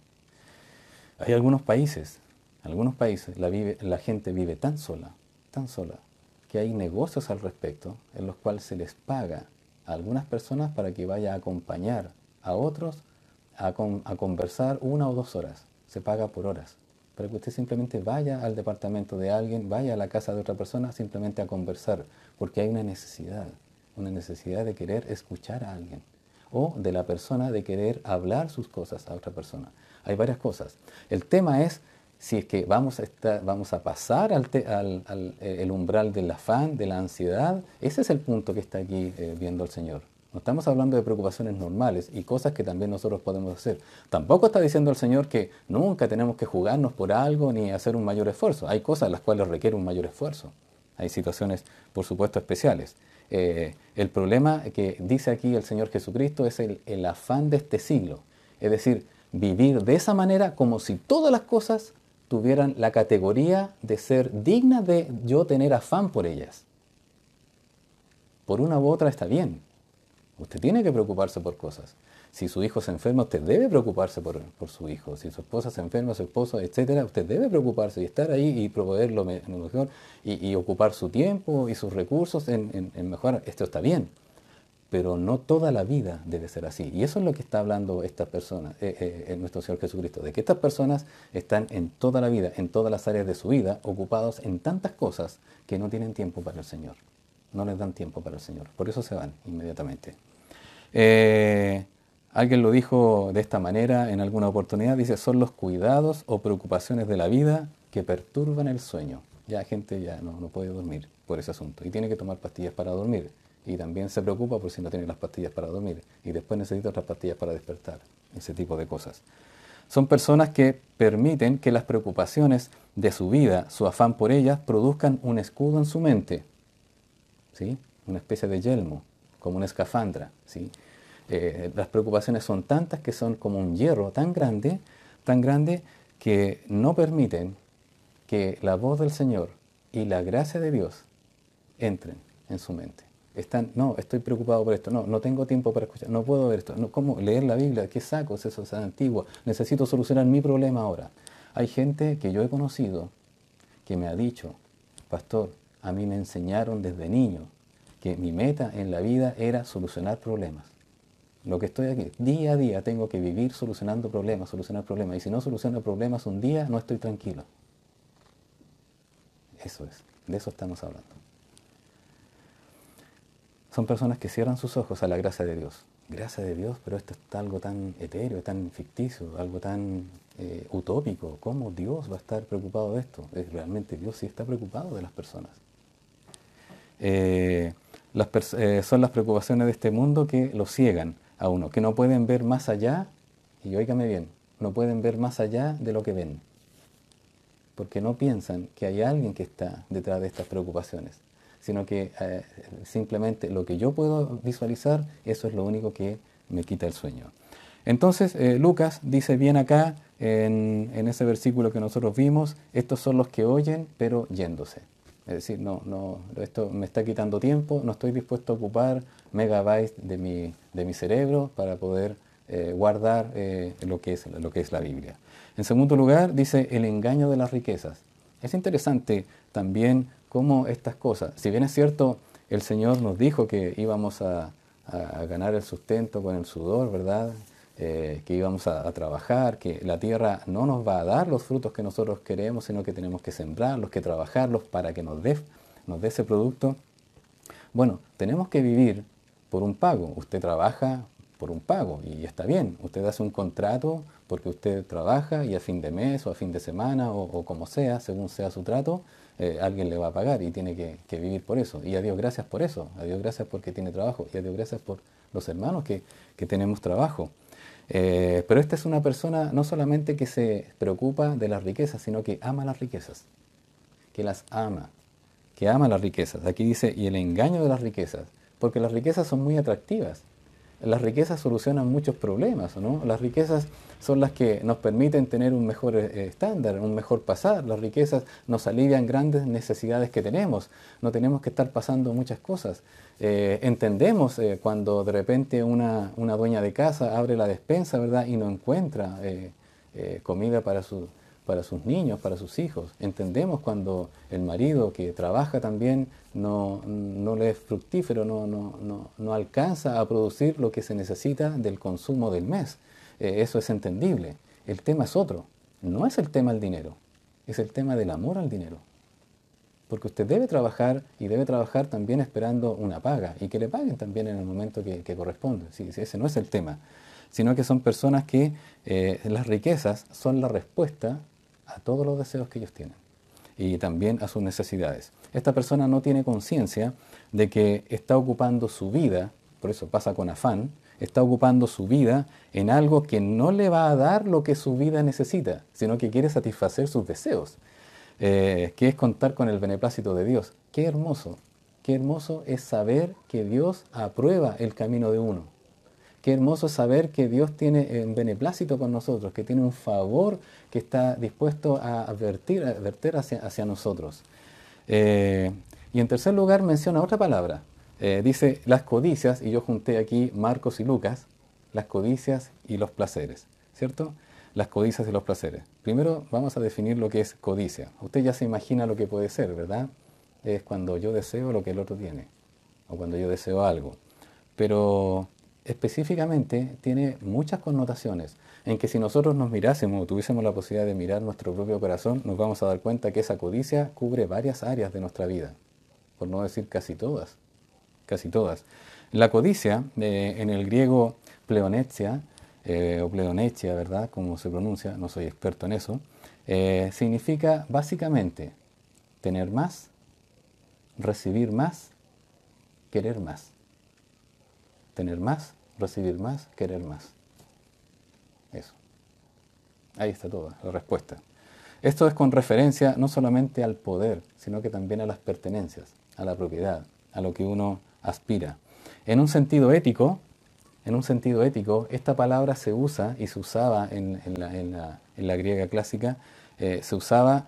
Hay algunos países la gente vive tan sola, que hay negocios al respecto en los cuales se les paga a algunas personas para que vaya a acompañar a otros a conversar 1 o 2 horas. Se paga por horas. Para que usted simplemente vaya al departamento de alguien, vaya a la casa de otra persona simplemente a conversar, porque hay una necesidad de querer escuchar a alguien, o de la persona de querer hablar sus cosas a otra persona. Hay varias cosas. El tema es si es que vamos a pasar el umbral del afán, de la ansiedad. Ese es el punto que está aquí viendo el Señor. No estamos hablando de preocupaciones normales y cosas que también nosotros podemos hacer. Tampoco está diciendo el Señor que nunca tenemos que jugarnos por algo ni hacer un mayor esfuerzo. Hay cosas en las cuales requiere un mayor esfuerzo. Hay situaciones, por supuesto, especiales. El problema que dice aquí el Señor Jesucristo es el afán de este siglo. Es decir, vivir de esa manera como si todas las cosas tuvieran la categoría de ser dignas de yo tener afán por ellas. Por una u otra está bien. Usted tiene que preocuparse por cosas. Si su hijo se enferma, usted debe preocuparse por su hijo. Si su esposa se enferma, su esposo, etcétera, usted debe preocuparse y estar ahí y proveer lo mejor y ocupar su tiempo y sus recursos en mejorar. Esto está bien, pero no toda la vida debe ser así. Y eso es lo que está hablando estas personas, nuestro Señor Jesucristo, de que estas personas están en toda la vida, en todas las áreas de su vida, ocupados en tantas cosas que no tienen tiempo para el Señor. No les dan tiempo para el Señor. Por eso se van inmediatamente. Alguien lo dijo de esta manera en alguna oportunidad, dice, son los cuidados o preocupaciones de la vida que perturban el sueño. Ya gente ya no puede dormir por ese asunto y tiene que tomar pastillas para dormir. y también se preocupa por si no tiene las pastillas para dormir y después necesita otras pastillas para despertar, ese tipo de cosas. Son personas que permiten que las preocupaciones de su vida, su afán por ellas, produzcan un escudo en su mente, ¿sí? Una especie de yelmo, como una escafandra, ¿sí? Las preocupaciones son tantas que son como un hierro tan grande que no permiten que la voz del Señor y la gracia de Dios entren en su mente. No, estoy preocupado por esto, no tengo tiempo para escuchar, no puedo ver esto, no, ¿cómo leer la Biblia? ¿Qué saco? Eso es antiguo, necesito solucionar mi problema ahora. Hay gente que yo he conocido que me ha dicho, pastor, a mí me enseñaron desde niño que mi meta en la vida era solucionar problemas. Lo que estoy aquí, día a día tengo que vivir solucionar problemas, y si no soluciono problemas un día, no estoy tranquilo. Eso es, de eso estamos hablando. Son personas que cierran sus ojos a la gracia de Dios. Gracia de Dios, pero esto es algo tan etéreo, tan ficticio, algo tan utópico. ¿Cómo Dios va a estar preocupado de esto? Realmente Dios sí está preocupado de las personas. Son las preocupaciones de este mundo que lo ciegan a uno, que no pueden ver más allá, y óigame bien, no pueden ver más allá de lo que ven, porque no piensan que hay alguien que está detrás de estas preocupaciones, sino que simplemente lo que yo puedo visualizar, eso es lo único que me quita el sueño. Entonces, Lucas dice bien acá, en ese versículo que nosotros vimos, estos son los que oyen, pero yéndose. Es decir, esto me está quitando tiempo, no estoy dispuesto a ocupar megabytes de mi cerebro para poder guardar lo que es la Biblia. En segundo lugar, dice el engaño de las riquezas. Es interesante también cómo estas cosas, si bien es cierto, el Señor nos dijo que íbamos a ganar el sustento con el sudor, ¿verdad? Que íbamos a trabajar, que la tierra no nos va a dar los frutos que nosotros queremos, sino que tenemos que sembrarlos, que trabajarlos para que nos dé ese producto. Bueno, tenemos que vivir por un pago. Usted trabaja por un pago y está bien. Usted hace un contrato porque usted trabaja y a fin de mes o a fin de semana o como sea, según sea su trato, alguien le va a pagar y tiene que vivir por eso. Y a Dios gracias por eso. A Dios gracias porque tiene trabajo. Y a Dios gracias por los hermanos que tenemos trabajo. Pero esta es una persona no solamente que se preocupa de las riquezas, sino que ama las riquezas, que las ama, que ama las riquezas. Aquí dice, y el engaño de las riquezas, porque las riquezas son muy atractivas. Las riquezas solucionan muchos problemas, ¿no? Las riquezas son las que nos permiten tener un mejor estándar, un mejor pasar. Las riquezas nos alivian grandes necesidades que tenemos. No tenemos que estar pasando muchas cosas. Entendemos cuando de repente una dueña de casa abre la despensa, ¿verdad? Y no encuentra comida para sus niños, para sus hijos. Entendemos cuando el marido que trabaja también no le es fructífero, no alcanza a producir lo que se necesita del consumo del mes. Eso es entendible. El tema es otro. No es el tema del dinero, es el tema del amor al dinero. Porque usted debe trabajar y debe trabajar también esperando una paga y que le paguen también en el momento que corresponde. Sí, ese no es el tema, sino que son personas que las riquezas son la respuesta a todos los deseos que ellos tienen y también a sus necesidades. Esta persona no tiene conciencia de que está ocupando su vida, por eso pasa con afán, está ocupando su vida en algo que no le va a dar lo que su vida necesita, sino que quiere satisfacer sus deseos, que es contar con el beneplácito de Dios. Qué hermoso es saber que Dios aprueba el camino de uno. Qué hermoso es saber que Dios tiene un beneplácito con nosotros, que tiene un favor que está dispuesto a verter hacia nosotros. Y en tercer lugar menciona otra palabra. Dice las codicias, y yo junté aquí Marcos y Lucas, las codicias y los placeres, ¿cierto? Las codicias y los placeres. Primero vamos a definir lo que es codicia. Usted ya se imagina lo que puede ser, ¿verdad? Es cuando yo deseo lo que el otro tiene, o cuando yo deseo algo. Pero específicamente tiene muchas connotaciones, en que si nosotros nos mirásemos o tuviésemos la posibilidad de mirar nuestro propio corazón, nos vamos a dar cuenta que esa codicia cubre varias áreas de nuestra vida, por no decir casi todas. Casi todas. La codicia, en el griego pleonexia, o pleonexia, ¿verdad? Como se pronuncia, no soy experto en eso, significa básicamente tener más, recibir más, querer más. tener más, recibir más, querer más. Eso. Ahí está toda la respuesta. Esto es con referencia no solamente al poder, sino que también a las pertenencias, a la propiedad, a lo que uno aspira. En un sentido ético, esta palabra se usa y se usaba en la griega clásica, se usaba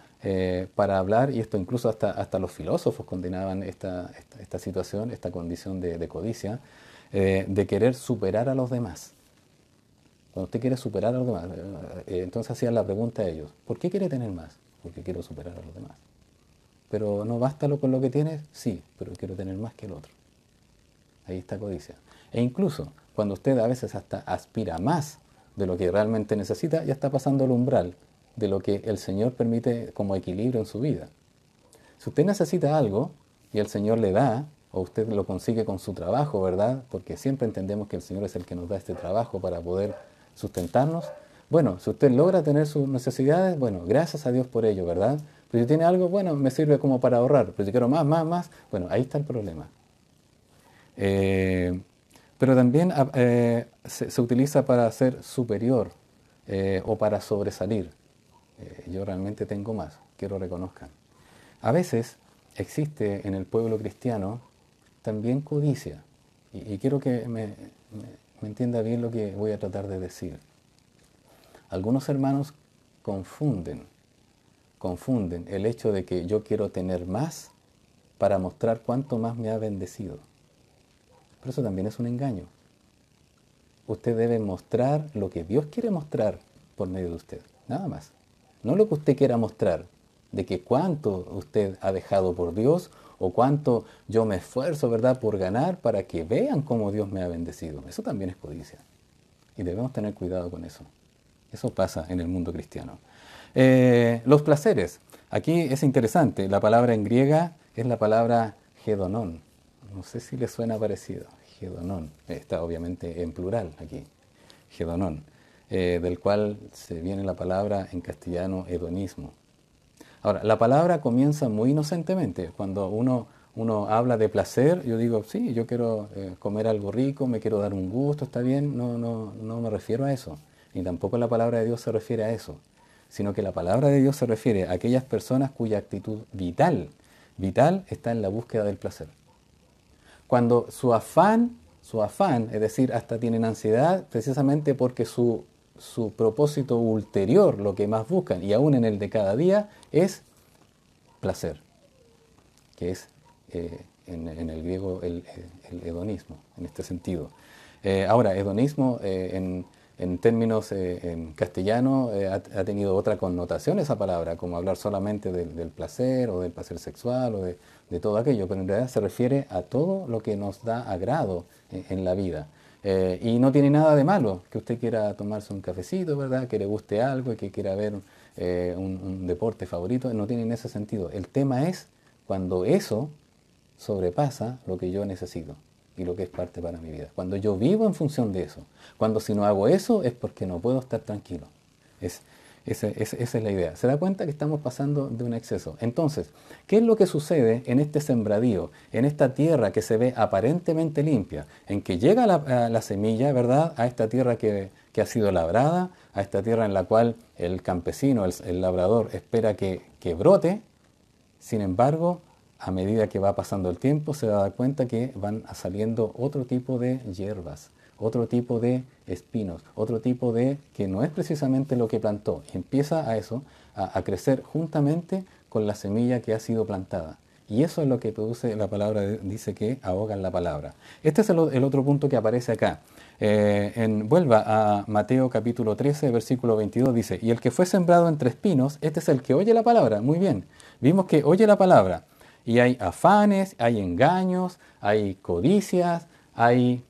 para hablar, y esto incluso hasta los filósofos condenaban esta situación, esta condición de codicia, de querer superar a los demás. Cuando usted quiere superar a los demás, entonces hacían la pregunta a ellos, ¿por qué quiere tener más? Porque quiero superar a los demás. Pero ¿no basta con lo que tienes? Sí, pero quiero tener más que el otro. Ahí está codicia. E incluso cuando usted a veces hasta aspira más de lo que realmente necesita, ya está pasando el umbral de lo que el Señor permite como equilibrio en su vida. Si usted necesita algo y el Señor le da, o usted lo consigue con su trabajo, ¿verdad? Porque siempre entendemos que el Señor es el que nos da este trabajo para poder sustentarnos. Bueno, si usted logra tener sus necesidades, bueno, gracias a Dios por ello, ¿verdad? Pero si tiene algo, bueno, me sirve como para ahorrar. Pero si quiero más, bueno, ahí está el problema. Pero también se utiliza para ser superior o para sobresalir. Yo realmente tengo más, quiero reconozcan. A veces existe en el pueblo cristiano también codicia. Y quiero que me entienda bien lo que voy a tratar de decir. Algunos hermanos confunden el hecho de que yo quiero tener más para mostrar cuánto más me ha bendecido. Pero eso también es un engaño. Usted debe mostrar lo que Dios quiere mostrar por medio de usted, nada más. No lo que usted quiera mostrar, de que cuánto usted ha dejado por Dios o cuánto yo me esfuerzo, ¿verdad?, por ganar para que vean cómo Dios me ha bendecido. Eso también es codicia. Y debemos tener cuidado con eso. Eso pasa en el mundo cristiano. Los placeres. Aquí es interesante. La palabra en griega es la palabra hedonón. No sé si le suena parecido. Hedonón. Está obviamente en plural aquí. Hedonón. Del cual se viene la palabra en castellano hedonismo. Ahora, la palabra comienza muy inocentemente. Cuando uno habla de placer, yo digo, sí, yo quiero comer algo rico, me quiero dar un gusto, está bien, no me refiero a eso. Ni tampoco la palabra de Dios se refiere a eso. Sino que la palabra de Dios se refiere a aquellas personas cuya actitud vital está en la búsqueda del placer. Cuando su afán, es decir, hasta tienen ansiedad, precisamente porque su propósito ulterior, lo que más buscan, y aún en el de cada día, es placer, que es en el griego el hedonismo, en este sentido. Ahora, hedonismo en términos en castellano ha tenido otra connotación esa palabra, como hablar solamente del placer o del placer sexual o de todo aquello, pero en realidad se refiere a todo lo que nos da agrado en la vida. Y no tiene nada de malo que usted quiera tomarse un cafecito, ¿verdad? Que le guste algo y que quiera ver un deporte favorito, no tiene en ese sentido. El tema es cuando eso sobrepasa lo que yo necesito y lo que es parte para mi vida. Cuando yo vivo en función de eso. Cuando si no hago eso es porque no puedo estar tranquilo. Esa es la idea. ¿Se da cuenta que estamos pasando de un exceso? Entonces, ¿qué es lo que sucede en este sembradío, en esta tierra que se ve aparentemente limpia, en que llega la semilla, ¿verdad?, a esta tierra que ha sido labrada, a esta tierra en la cual el campesino, el labrador, espera que brote? Sin embargo, a medida que va pasando el tiempo, se va a dar cuenta que van saliendo otro tipo de hierbas, otro tipo de espinos, otro tipo de que no es precisamente lo que plantó. Y empieza a crecer juntamente con la semilla que ha sido plantada. Y eso es lo que produce la palabra, dice que ahogan la palabra. Este es el otro punto que aparece acá. Vuelva a Mateo capítulo 13, versículo 22, dice, y el que fue sembrado entre espinos, este es el que oye la palabra. Muy bien, vimos que oye la palabra. Y hay afanes, hay engaños, hay codicias, hay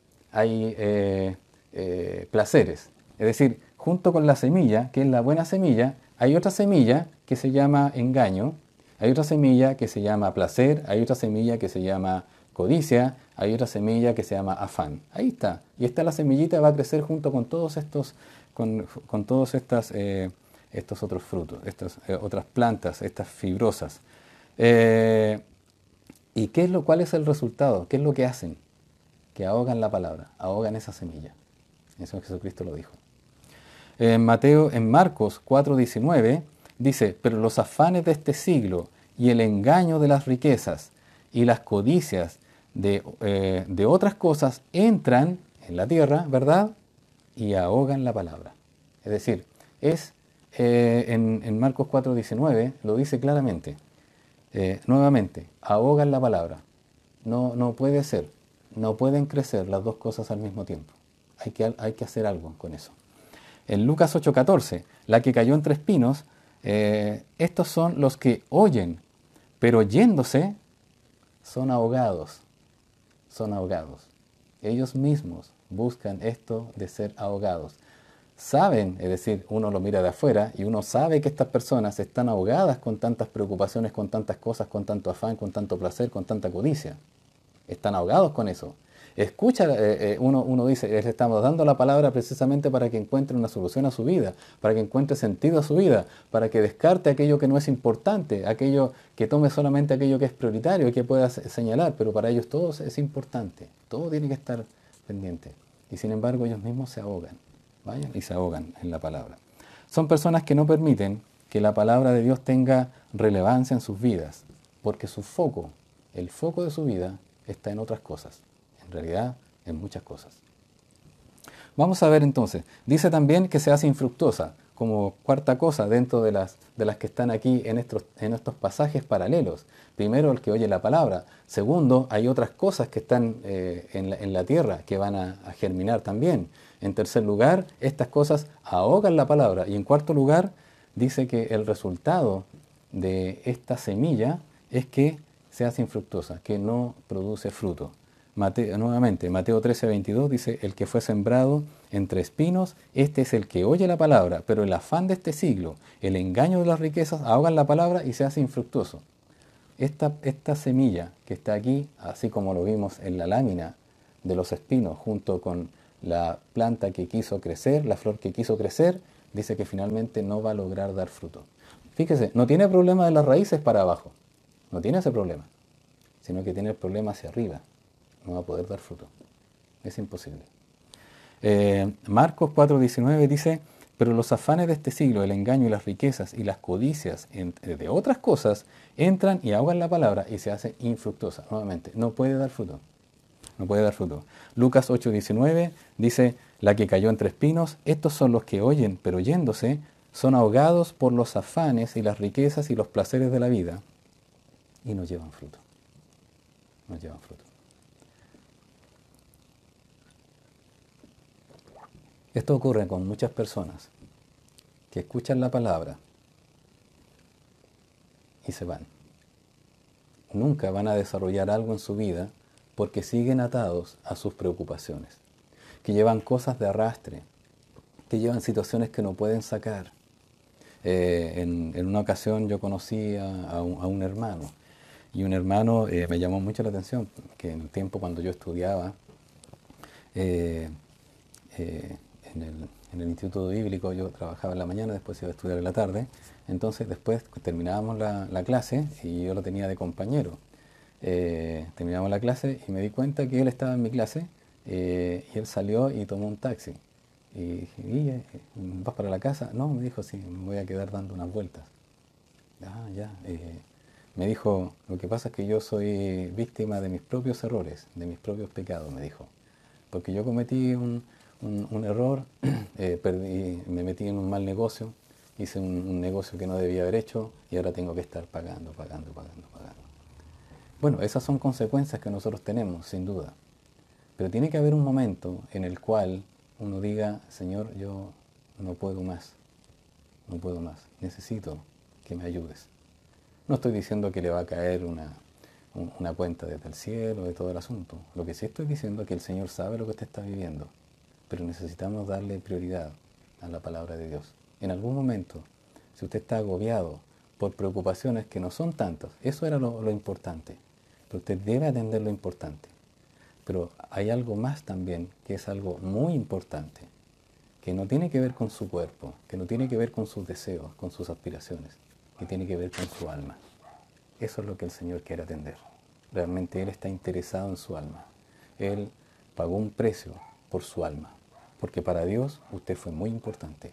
placeres. Es decir, junto con la semilla, que es la buena semilla, hay otra semilla que se llama engaño, hay otra semilla que se llama placer, hay otra semilla que se llama codicia, hay otra semilla que se llama afán. Ahí está. Y esta la semillita va a crecer junto con todos estos, con todos estos otros frutos, estas otras plantas, estas fibrosas. ¿Y cuál es el resultado? ¿Qué es lo que hacen? que ahogan la palabra, ahogan esa semilla. Eso Jesucristo lo dijo. En Marcos 4:19 dice, pero los afanes de este siglo y el engaño de las riquezas y las codicias de otras cosas entran en la tierra, ¿verdad? Y ahogan la palabra. Es decir, en Marcos 4:19 lo dice claramente. Nuevamente, ahogan la palabra. No puede ser, no pueden crecer las dos cosas al mismo tiempo. Hay que hacer algo con eso. En Lucas 8:14, la que cayó entre espinos, estos son los que oyen, pero yéndose son ahogados. Son ahogados. Ellos mismos buscan esto de ser ahogados. Saben, es decir, uno lo mira de afuera y uno sabe que estas personas están ahogadas con tantas preocupaciones, con tantas cosas, con tanto afán, con tanto placer, con tanta codicia. Están ahogados con eso. Escucha, uno dice, les estamos dando la palabra precisamente para que encuentre una solución a su vida, para que encuentre sentido a su vida, para que descarte aquello que no es importante, aquello que tome solamente aquello que es prioritario y que pueda señalar, pero para ellos todo es importante, todo tiene que estar pendiente. Y sin embargo ellos mismos se ahogan, vayan y se ahogan en la palabra. Son personas que no permiten que la palabra de Dios tenga relevancia en sus vidas, porque su foco, el foco de su vida, está en otras cosas. En realidad, en muchas cosas. Vamos a ver entonces. Dice también que se hace infructuosa, como cuarta cosa dentro de las que están aquí en estos pasajes paralelos. Primero, el que oye la palabra. Segundo, hay otras cosas que están en la tierra que van a germinar también. En tercer lugar, estas cosas ahogan la palabra. Y en cuarto lugar, dice que el resultado de esta semilla es que se hace infructuosa, que no produce fruto. Nuevamente, Mateo 13:22 dice, el que fue sembrado entre espinos, este es el que oye la palabra, pero el afán de este siglo, el engaño de las riquezas, ahogan la palabra y se hace infructuoso. Esta semilla que está aquí, así como lo vimos en la lámina de los espinos, junto con la planta que quiso crecer, la flor que quiso crecer, dice que finalmente no va a lograr dar fruto. Fíjese, no tiene problema de las raíces para abajo, no tiene ese problema, sino que tiene el problema hacia arriba. No va a poder dar fruto. Es imposible. Marcos 4:19 dice, pero los afanes de este siglo, el engaño y las riquezas y las codicias de otras cosas entran y ahogan la palabra y se hace infructuosa. Nuevamente, no puede dar fruto. No puede dar fruto. Lucas 8:19 dice, la que cayó entre espinos, estos son los que oyen, pero yéndose, son ahogados por los afanes y las riquezas y los placeres de la vida y no llevan fruto. No llevan fruto. Esto ocurre con muchas personas que escuchan la palabra y se van. Nunca van a desarrollar algo en su vida porque siguen atados a sus preocupaciones, que llevan cosas de arrastre, que llevan situaciones que no pueden sacar. En una ocasión yo conocí a un hermano y un hermano me llamó mucho la atención, que en el tiempo cuando yo estudiaba, en el Instituto Bíblico yo trabajaba en la mañana, después iba a estudiar en la tarde, entonces después terminábamos la clase y yo lo tenía de compañero. Terminamos la clase y me di cuenta que él estaba en mi clase y él salió y tomó un taxi. Y dije, ¿vas para la casa? No, me dijo, sí, me voy a quedar dando unas vueltas. Ah, ya. Me dijo, lo que pasa es que yo soy víctima de mis propios errores, de mis propios pecados, me dijo. Porque yo cometí un error, me metí en un mal negocio, hice un negocio que no debía haber hecho y ahora tengo que estar pagando. Bueno, esas son consecuencias que nosotros tenemos, sin duda. Pero tiene que haber un momento en el cual uno diga, Señor, yo no puedo más, necesito que me ayudes. No estoy diciendo que le va a caer una cuenta desde el cielo, de todo el asunto. Lo que sí estoy diciendo es que el Señor sabe lo que usted está viviendo, pero necesitamos darle prioridad a la palabra de Dios. En algún momento, si usted está agobiado por preocupaciones que no son tantas, eso era lo importante, pero usted debe atender lo importante. Pero hay algo más también, que es algo muy importante, que no tiene que ver con su cuerpo, que no tiene que ver con sus deseos, con sus aspiraciones, que tiene que ver con su alma. Eso es lo que el Señor quiere atender. Realmente Él está interesado en su alma. Él pagó un precio por su alma, porque para Dios usted fue muy importante,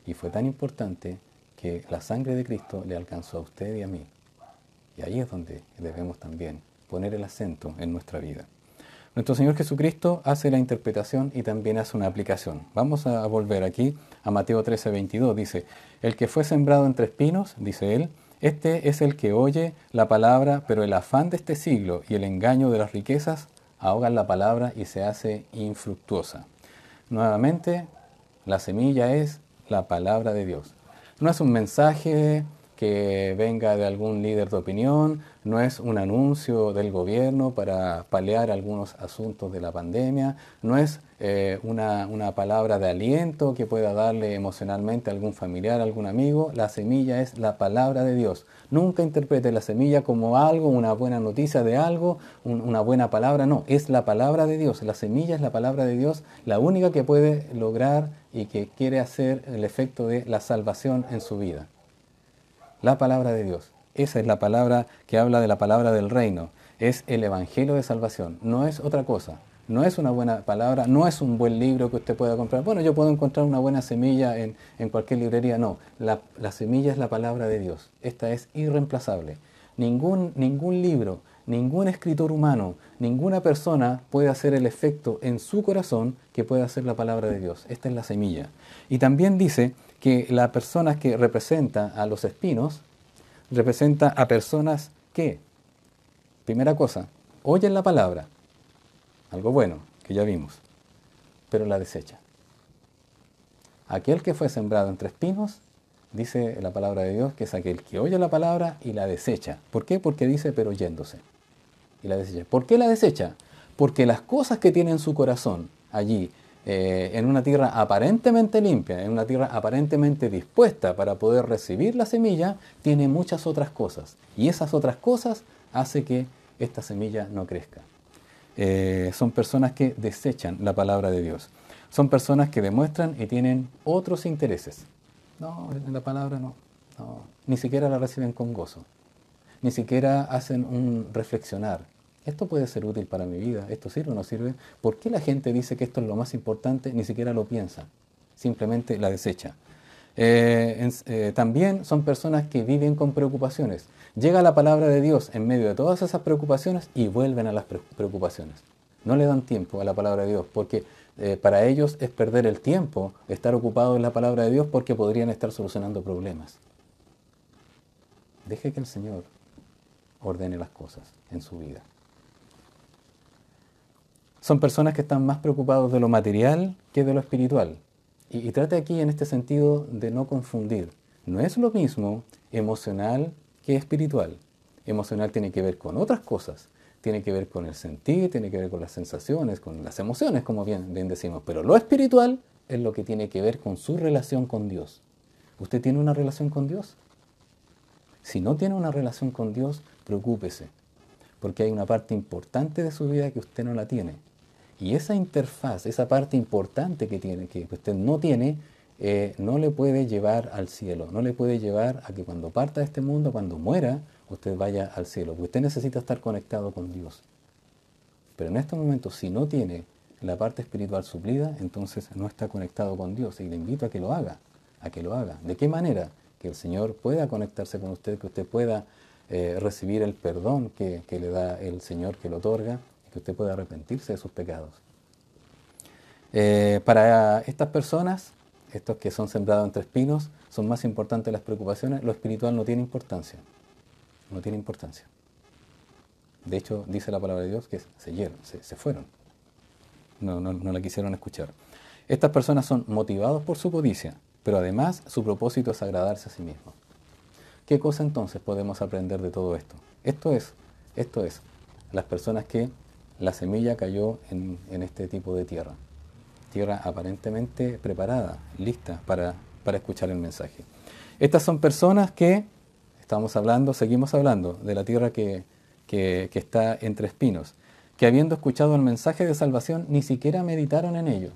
y fue tan importante que la sangre de Cristo le alcanzó a usted y a mí. Y ahí es donde debemos también poner el acento en nuestra vida. Nuestro Señor Jesucristo hace la interpretación y también hace una aplicación. Vamos a volver aquí a Mateo 13:22. Dice, el que fue sembrado entre espinos, dice él, este es el que oye la palabra, pero el afán de este siglo y el engaño de las riquezas ahogan la palabra y se hace infructuosa. Nuevamente, la semilla es la palabra de Dios. No es un mensaje que venga de algún líder de opinión, no es un anuncio del gobierno para paliar algunos asuntos de la pandemia, no es una palabra de aliento que pueda darle emocionalmente a algún familiar, a algún amigo. La semilla es la palabra de Dios. Nunca interprete la semilla como algo, una buena noticia de algo, una buena palabra. No, es la palabra de Dios. La semilla es la palabra de Dios, la única que puede lograr y que quiere hacer el efecto de la salvación en su vida. La palabra de Dios. Esa es la palabra que habla de la palabra del reino. Es el evangelio de salvación. No es otra cosa. No es una buena palabra, no es un buen libro que usted pueda comprar. Bueno, yo puedo encontrar una buena semilla en cualquier librería. No, la semilla es la palabra de Dios. Esta es irreemplazable. Ningún libro, ningún escritor humano, ninguna persona puede hacer el efecto en su corazón que puede hacer la palabra de Dios. Esta es la semilla. Y también dice que las personas que representan a los espinos, representa a personas que, primera cosa, oyen la palabra, algo bueno, que ya vimos, pero la desecha. Aquel que fue sembrado entre espinos, dice la palabra de Dios, que es aquel que oye la palabra y la desecha. ¿Por qué? Porque dice, pero oyéndose. Y la desecha. ¿Por qué la desecha? Porque las cosas que tiene en su corazón allí, en una tierra aparentemente limpia, en una tierra aparentemente dispuesta para poder recibir la semilla, tiene muchas otras cosas. Y esas otras cosas hacen que esta semilla no crezca. Son personas que desechan la palabra de Dios. Son personas que demuestran y tienen otros intereses. No, la palabra no. Ni siquiera la reciben con gozo. Ni siquiera hacen un reflexionar. ¿Esto puede ser útil para mi vida? ¿Esto sirve o no sirve? ¿Por qué la gente dice que esto es lo más importante? Ni siquiera lo piensa. Simplemente la desecha. También son personas que viven con preocupaciones. Llega la palabra de Dios en medio de todas esas preocupaciones y vuelven a las preocupaciones. No le dan tiempo a la palabra de Dios porque para ellos es perder el tiempo estar ocupados en la palabra de Dios porque podrían estar solucionando problemas. Deje que el Señor ordene las cosas en su vida. Son personas que están más preocupados de lo material que de lo espiritual. Y trate aquí en este sentido de no confundir. No es lo mismo emocional que espiritual. Emocional tiene que ver con otras cosas. Tiene que ver con el sentir, tiene que ver con las sensaciones, con las emociones, como bien decimos. Pero lo espiritual es lo que tiene que ver con su relación con Dios. ¿Usted tiene una relación con Dios? Si no tiene una relación con Dios, preocúpese. Porque hay una parte importante de su vida que usted no la tiene. Y esa interfaz, esa parte importante que tiene, que usted no tiene, no le puede llevar al cielo, no le puede llevar a que cuando parta de este mundo, cuando muera, usted vaya al cielo. Porque usted necesita estar conectado con Dios. Pero en estos momentos, si no tiene la parte espiritual suplida, entonces no está conectado con Dios. Y le invito a que lo haga, a que lo haga. ¿De qué manera? Que el Señor pueda conectarse con usted, que usted pueda recibir el perdón que le da el Señor, que lo otorga, que usted pueda arrepentirse de sus pecados. Para estas personas, estos que son sembrados entre espinos, son más importantes las preocupaciones. Lo espiritual no tiene importancia. No tiene importancia. De hecho, dice la palabra de Dios que se fueron. No la quisieron escuchar. Estas personas son motivados por su codicia, pero además su propósito es agradarse a sí mismos. ¿Qué cosa entonces podemos aprender de todo esto? Esto es las personas que la semilla cayó en este tipo de tierra. Tierra aparentemente preparada, lista para escuchar el mensaje. Estas son personas que, seguimos hablando de la tierra que está entre espinos, que habiendo escuchado el mensaje de salvación ni siquiera meditaron en ello,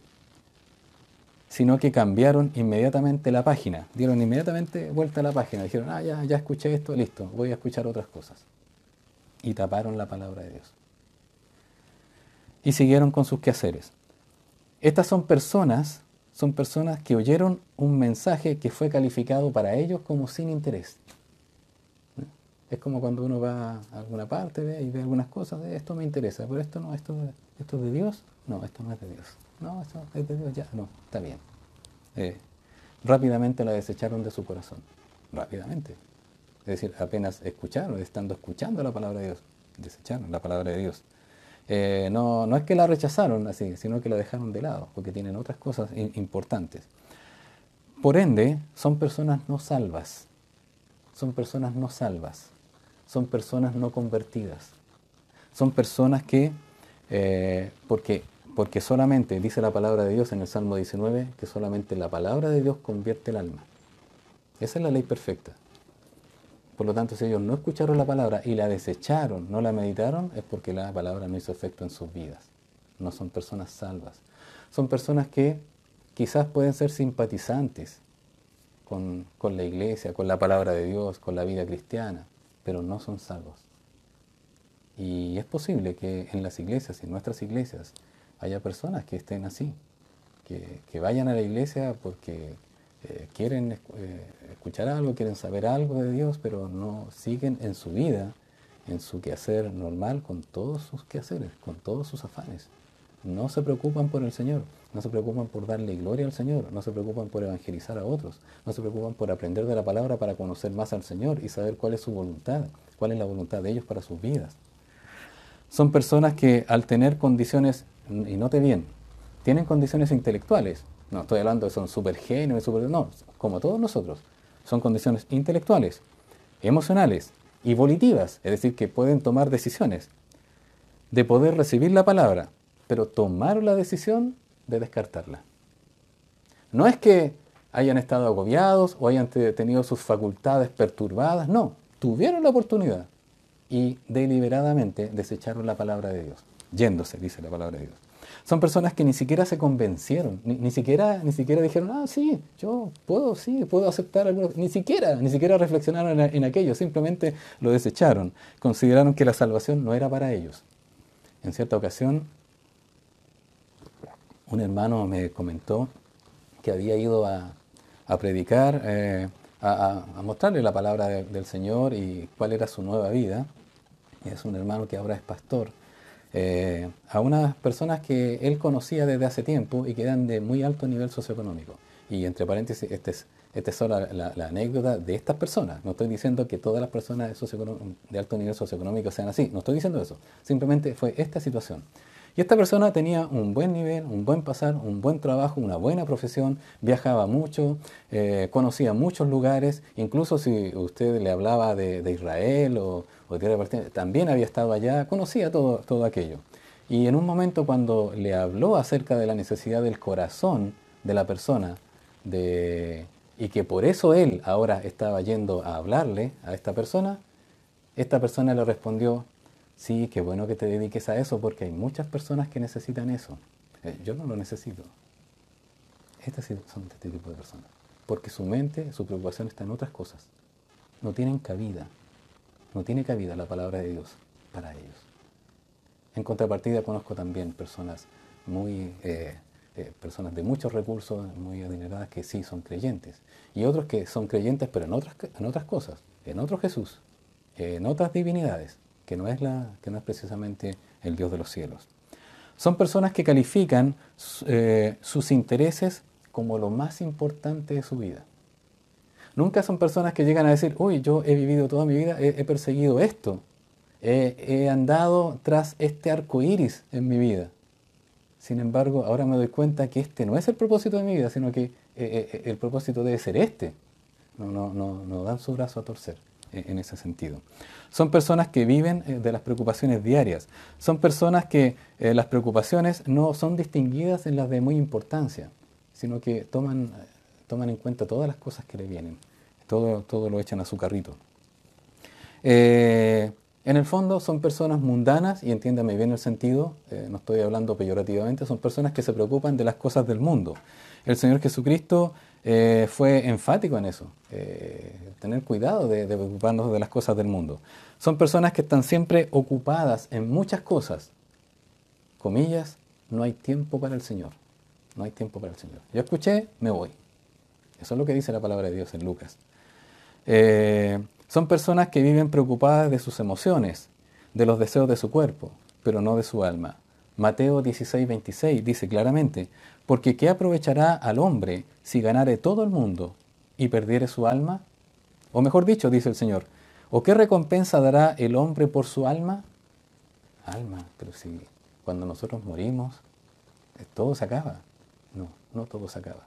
sino que cambiaron inmediatamente la página, dieron inmediatamente vuelta a la página, dijeron, ya escuché esto, listo, voy a escuchar otras cosas. Y taparon la palabra de Dios. y siguieron con sus quehaceres. Estas son personas que oyeron un mensaje que fue calificado para ellos como sin interés. Es como cuando uno va a alguna parte y ve algunas cosas, esto me interesa, pero esto no, esto es de Dios, no, esto no es de Dios, no, esto es de Dios, ya, no, está bien. Rápidamente la desecharon de su corazón, rápidamente. Es decir, apenas escucharon, estando escuchando la palabra de Dios, desecharon la palabra de Dios. No es que la rechazaron así, sino que la dejaron de lado, porque tienen otras cosas importantes. Por ende, son personas no salvas, son personas no salvas, son personas no convertidas, son personas que, porque solamente, dice la palabra de Dios en el Salmo 19, que solamente la palabra de Dios convierte el alma. Esa es la ley perfecta. Por lo tanto, si ellos no escucharon la palabra y la desecharon, no la meditaron, es porque la palabra no hizo efecto en sus vidas. No son personas salvas. Son personas que quizás pueden ser simpatizantes con la iglesia, con la palabra de Dios, con la vida cristiana, pero no son salvos. Y es posible que en las iglesias, en nuestras iglesias, haya personas que estén así, que vayan a la iglesia porque quieren escuchar algo, quieren saber algo de Dios, pero no siguen en su vida, en su quehacer normal, con todos sus quehaceres, con todos sus afanes. No se preocupan por el Señor, no se preocupan por darle gloria al Señor, no se preocupan por evangelizar a otros, no se preocupan por aprender de la palabra para conocer más al Señor y saber cuál es su voluntad, cuál es la voluntad de ellos para sus vidas. Son personas que al tener condiciones, y note bien, tienen condiciones intelectuales. No estoy hablando de son super genios, no, como todos nosotros. Son condiciones intelectuales, emocionales y volitivas, es decir, que pueden tomar decisiones de poder recibir la palabra, pero tomaron la decisión de descartarla. No es que hayan estado agobiados o hayan tenido sus facultades perturbadas, no, tuvieron la oportunidad y deliberadamente desecharon la palabra de Dios, yéndose, dice la palabra de Dios. Son personas que ni siquiera se convencieron, ni siquiera dijeron, sí, yo puedo aceptar algunos, ni siquiera reflexionaron en aquello, simplemente lo desecharon, consideraron que la salvación no era para ellos. En cierta ocasión, un hermano me comentó que había ido a predicar, a mostrarle la palabra del Señor y cuál era su nueva vida. Es un hermano que ahora es pastor. A unas personas que él conocía desde hace tiempo y que eran de muy alto nivel socioeconómico. Y entre paréntesis, esta es solo la anécdota de estas personas. No estoy diciendo que todas las personas de alto nivel socioeconómico sean así. No estoy diciendo eso. Simplemente fue esta situación. Y esta persona tenía un buen nivel, un buen pasar, un buen trabajo, una buena profesión, viajaba mucho, conocía muchos lugares, incluso si usted le hablaba de Israel o de Tierra Palestina, también había estado allá, conocía todo aquello. Y en un momento cuando le habló acerca de la necesidad del corazón de la persona, y que por eso él ahora estaba yendo a hablarle a esta persona le respondió, sí, qué bueno que te dediques a eso porque hay muchas personas que necesitan eso. Yo no lo necesito. Estas son de este tipo de personas. Porque su mente, su preocupación está en otras cosas. No tienen cabida. No tiene cabida la palabra de Dios para ellos. En contrapartida conozco también personas personas de muchos recursos, muy adineradas, que sí son creyentes. Y otros que son creyentes pero en otras cosas. En otro Jesús. En otras divinidades. Que no es precisamente el Dios de los cielos. Son personas que califican sus intereses como lo más importante de su vida. Nunca son personas que llegan a decir, uy, yo he vivido toda mi vida, he perseguido esto, he andado tras este arco iris en mi vida. Sin embargo, ahora me doy cuenta que este no es el propósito de mi vida, sino que el propósito debe ser este. No dan su brazo a torcer en ese sentido. Son personas que viven de las preocupaciones diarias. Son personas que las preocupaciones no son distinguidas en las de muy importancia, sino que toman en cuenta todas las cosas que le vienen. Todo lo echan a su carrito. En el fondo son personas mundanas, y entiéndame bien el sentido, no estoy hablando peyorativamente, son personas que se preocupan de las cosas del mundo. El Señor Jesucristo fue enfático en eso, tener cuidado de preocuparnos de las cosas del mundo. Son personas que están siempre ocupadas en muchas cosas, comillas, no hay tiempo para el Señor. No hay tiempo para el Señor. Yo escuché, me voy. Eso es lo que dice la palabra de Dios en Lucas. Son personas que viven preocupadas de sus emociones, de los deseos de su cuerpo, pero no de su alma. Mateo 16:26 dice claramente, porque ¿qué aprovechará al hombre si ganare todo el mundo y perdiere su alma? O mejor dicho, dice el Señor, ¿o qué recompensa dará el hombre por su alma? Alma, pero si cuando nosotros morimos, todo se acaba. No, no todo se acaba.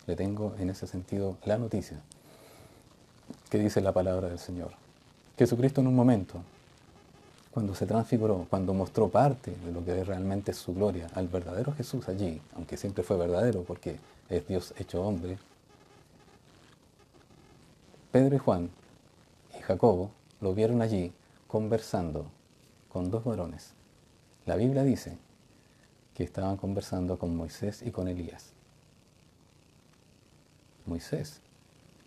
Le tengo en ese sentido la noticia que dice la palabra del Señor. Jesucristo en un momento, cuando se transfiguró, cuando mostró parte de lo que realmente es su gloria al verdadero Jesús allí, aunque siempre fue verdadero porque es Dios hecho hombre, Pedro y Juan y Jacobo lo vieron allí conversando con dos varones. La Biblia dice que estaban conversando con Moisés y con Elías. Moisés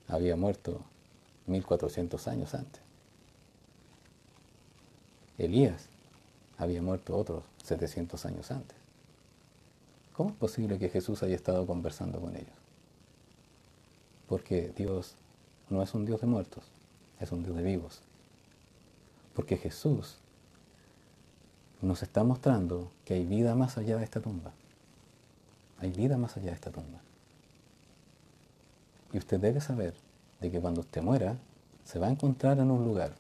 había muerto 1400 años antes. Elías había muerto otros 700 años antes. ¿Cómo es posible que Jesús haya estado conversando con ellos? Porque Dios no es un Dios de muertos, es un Dios de vivos. Porque Jesús nos está mostrando que hay vida más allá de esta tumba. Hay vida más allá de esta tumba. Y usted debe saber de que cuando usted muera, se va a encontrar en un lugar,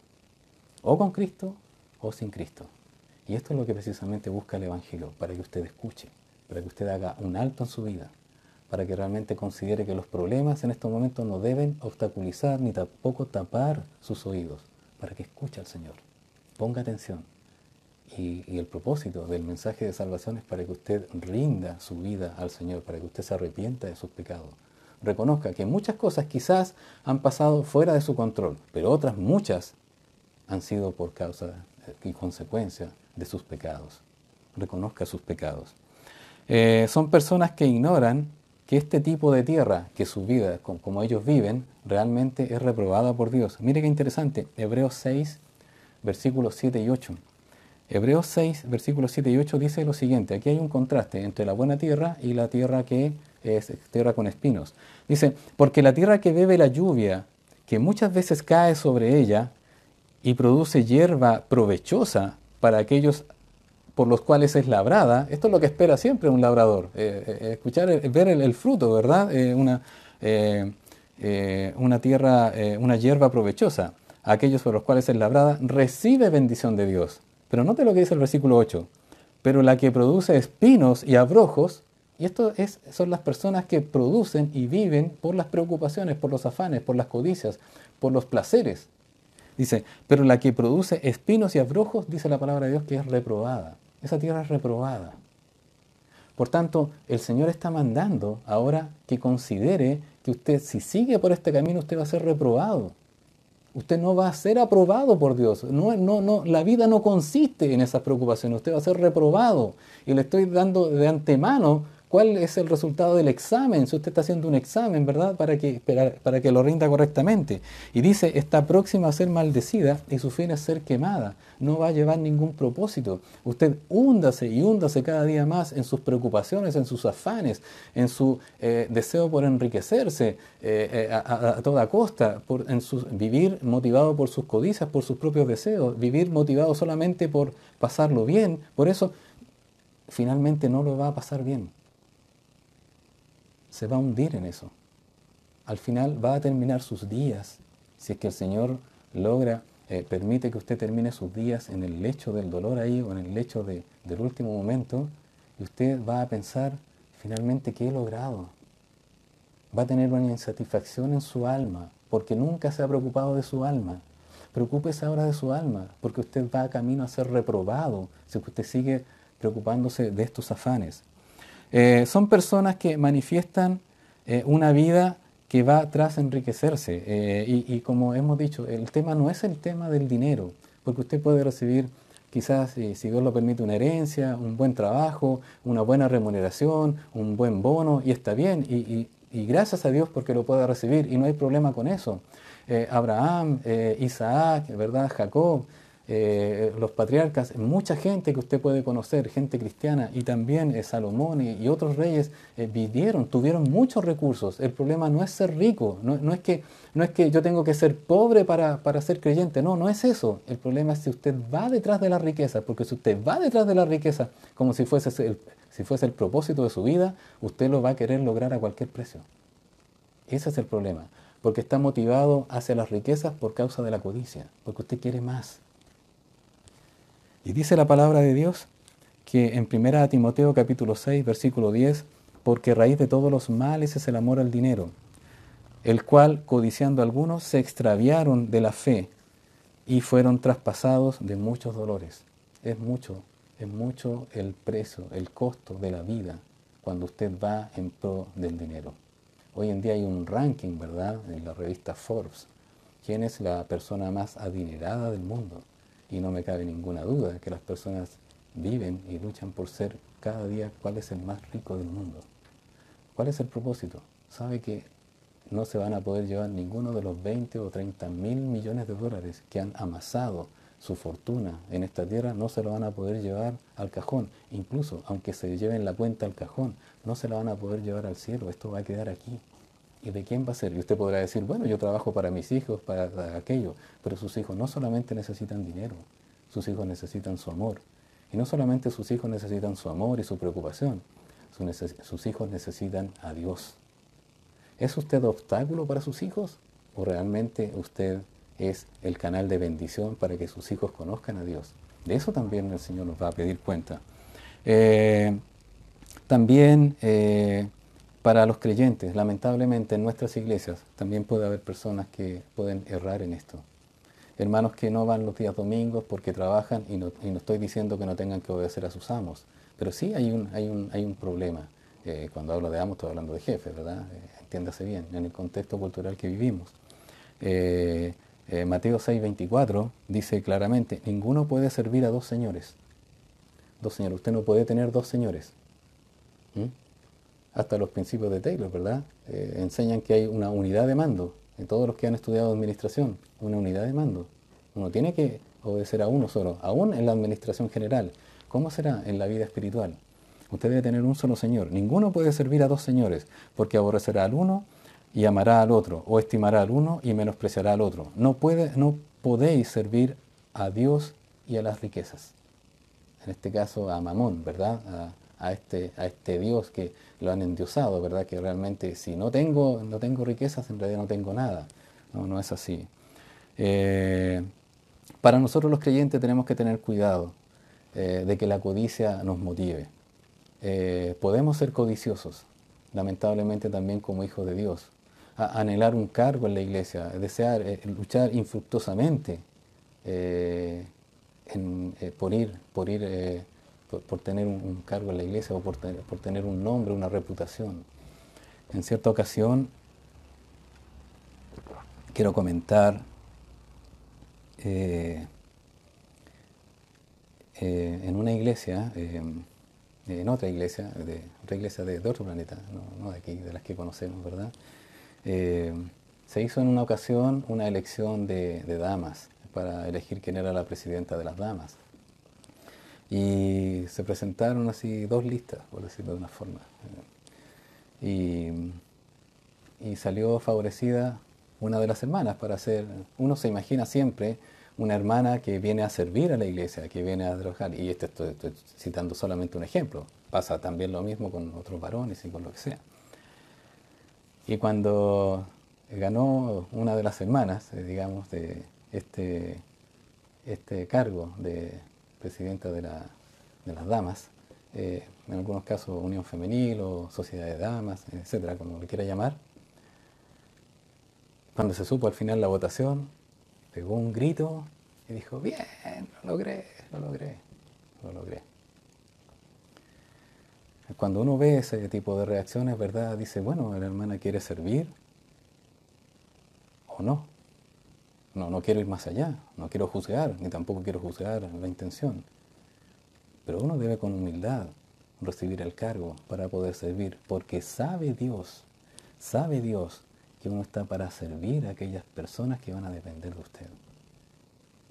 o con Cristo o sin Cristo. Y esto es lo que precisamente busca el Evangelio, para que usted escuche, para que usted haga un alto en su vida, para que realmente considere que los problemas en estos momentos no deben obstaculizar ni tampoco tapar sus oídos, para que escuche al Señor. Ponga atención. Y el propósito del mensaje de salvación es para que usted rinda su vida al Señor, para que usted se arrepienta de sus pecados. Reconozca que muchas cosas quizás han pasado fuera de su control, pero otras muchas han sido por causa y consecuencia de sus pecados. Reconozca sus pecados. Son personas que ignoran que este tipo de tierra, que su vida, como ellos viven, realmente es reprobada por Dios. Mire qué interesante, Hebreos 6, versículos 7 y 8. Hebreos 6, versículos 7 y 8 dice lo siguiente, aquí hay un contraste entre la buena tierra y la tierra que es tierra con espinos. Dice, porque la tierra que bebe la lluvia, que muchas veces cae sobre ella y produce hierba provechosa para aquellos por los cuales es labrada, esto es lo que espera siempre un labrador, escuchar, ver el fruto, ¿verdad? Una tierra, una hierba provechosa, aquellos por los cuales es labrada, recibe bendición de Dios. Pero note lo que dice el versículo 8, pero la que produce espinos y abrojos, y esto son las personas que producen y viven por las preocupaciones, por los afanes, por las codicias, por los placeres. Dice, pero la que produce espinos y abrojos, dice la palabra de Dios, que es reprobada. Esa tierra es reprobada. Por tanto, el Señor está mandando ahora que considere que usted, si sigue por este camino, usted va a ser reprobado. Usted no va a ser aprobado por Dios. La vida no consiste en esas preocupaciones. Usted va a ser reprobado. Y le estoy dando de antemano cuál es el resultado del examen. Si usted está haciendo un examen, ¿verdad? Para que lo rinda correctamente. Y dice, está próxima a ser maldecida y su fin es ser quemada. No va a llevar ningún propósito. Usted húndase y húndase cada día más en sus preocupaciones, en sus afanes, en su deseo por enriquecerse a toda costa, vivir motivado por sus codicias, por sus propios deseos, vivir motivado solamente por pasarlo bien. Por eso, finalmente no lo va a pasar bien. Se va a hundir en eso. Al final va a terminar sus días, si es que el Señor logra, permite que usted termine sus días en el lecho del dolor ahí o en el lecho del último momento, y usted va a pensar, finalmente, ¿qué he logrado? Va a tener una insatisfacción en su alma, porque nunca se ha preocupado de su alma. Preocúpese ahora de su alma, porque usted va camino a ser reprobado si usted sigue preocupándose de estos afanes. Son personas que manifiestan una vida que va tras enriquecerse. Y como hemos dicho, el tema no es el tema del dinero, porque usted puede recibir quizás, si Dios lo permite, una herencia, un buen trabajo, una buena remuneración, un buen bono, y está bien, y gracias a Dios porque lo puede recibir, y no hay problema con eso. Abraham, Isaac, ¿verdad? Jacob, los patriarcas, mucha gente que usted puede conocer, gente cristiana, y también Salomón y otros reyes tuvieron muchos recursos. El problema no es ser rico, no es que yo tengo que ser pobre para ser creyente, no es eso. El problema es si usted va detrás de la riqueza, porque si usted va detrás de la riqueza como si fuese el propósito de su vida, usted lo va a querer lograr a cualquier precio. Ese es el problema, porque está motivado hacia las riquezas por causa de la codicia, porque usted quiere más. Y dice la palabra de Dios que en 1 Timoteo capítulo 6, versículo 10, porque raíz de todos los males es el amor al dinero, el cual, codiciando algunos, se extraviaron de la fe y fueron traspasados de muchos dolores. Es mucho el precio, el costo de la vida cuando usted va en pro del dinero. Hoy en día hay un ranking, ¿verdad?, en la revista Forbes. ¿Quién es la persona más adinerada del mundo? Y no me cabe ninguna duda que las personas viven y luchan por ser cada día cuál es el más rico del mundo. ¿Cuál es el propósito? Sabe que no se van a poder llevar ninguno de los 20 o 30 mil millones de dólares que han amasado su fortuna en esta tierra, no se lo van a poder llevar al cajón. Incluso, aunque se lleven la cuenta al cajón, no se la van a poder llevar al cielo. Esto va a quedar aquí. ¿Y de quién va a ser? Y usted podrá decir, bueno, yo trabajo para mis hijos, para aquello. Pero sus hijos no solamente necesitan dinero, sus hijos necesitan su amor. Y no solamente sus hijos necesitan su amor y su preocupación, sus hijos necesitan a Dios. ¿Es usted obstáculo para sus hijos? ¿O realmente usted es el canal de bendición para que sus hijos conozcan a Dios? De eso también el Señor nos va a pedir cuenta. También para los creyentes, lamentablemente en nuestras iglesias también puede haber personas que pueden errar en esto. Hermanos que no van los días domingos porque trabajan, y no estoy diciendo que no tengan que obedecer a sus amos, pero sí hay un problema. Cuando hablo de amos estoy hablando de jefes, ¿verdad? Entiéndase bien, en el contexto cultural que vivimos. Mateo 6:24 dice claramente, ninguno puede servir a dos señores. Dos señores, usted no puede tener dos señores. Hasta los principios de Taylor, ¿verdad? Enseñan que hay una unidad de mando. En todos los que han estudiado administración, una unidad de mando. Uno tiene que obedecer a uno solo, aún en la administración general. ¿Cómo será en la vida espiritual? Usted debe tener un solo Señor. Ninguno puede servir a dos señores, porque aborrecerá al uno y amará al otro, o estimará al uno y menospreciará al otro. No podéis servir a Dios y a las riquezas. En este caso a Mamón, ¿verdad? A este Dios que lo han endiosado, ¿verdad? Que realmente si no tengo riquezas, en realidad no tengo nada. No es así. Para nosotros los creyentes tenemos que tener cuidado de que la codicia nos motive. Podemos ser codiciosos, lamentablemente también como hijos de Dios. Anhelar un cargo en la iglesia, desear, luchar infructuosamente por tener un cargo en la iglesia o por tener un nombre, una reputación. En cierta ocasión, quiero comentar en una iglesia, en otra iglesia de otro planeta, no de aquí, de las que conocemos, ¿verdad? Se hizo en una ocasión una elección de damas para elegir quién era la presidenta de las damas. Y se presentaron así dos listas, por decirlo de una forma. Y salió favorecida una de las hermanas para ser, uno se imagina siempre una hermana que viene a servir a la iglesia, que viene a trabajar, y estoy citando solamente un ejemplo, pasa también lo mismo con otros varones y con lo que sea. Y cuando ganó una de las hermanas, digamos, de este cargo de presidenta de las damas, en algunos casos unión femenil o sociedad de damas, etcétera, como le quiera llamar. Cuando se supo al final la votación, pegó un grito y dijo, bien, lo logré. Cuando uno ve ese tipo de reacciones, ¿verdad? Dice, bueno, la hermana quiere servir o no. No quiero ir más allá, no quiero juzgar, ni tampoco quiero juzgar la intención. Pero uno debe con humildad recibir el cargo para poder servir, porque sabe Dios que uno está para servir a aquellas personas que van a depender de usted.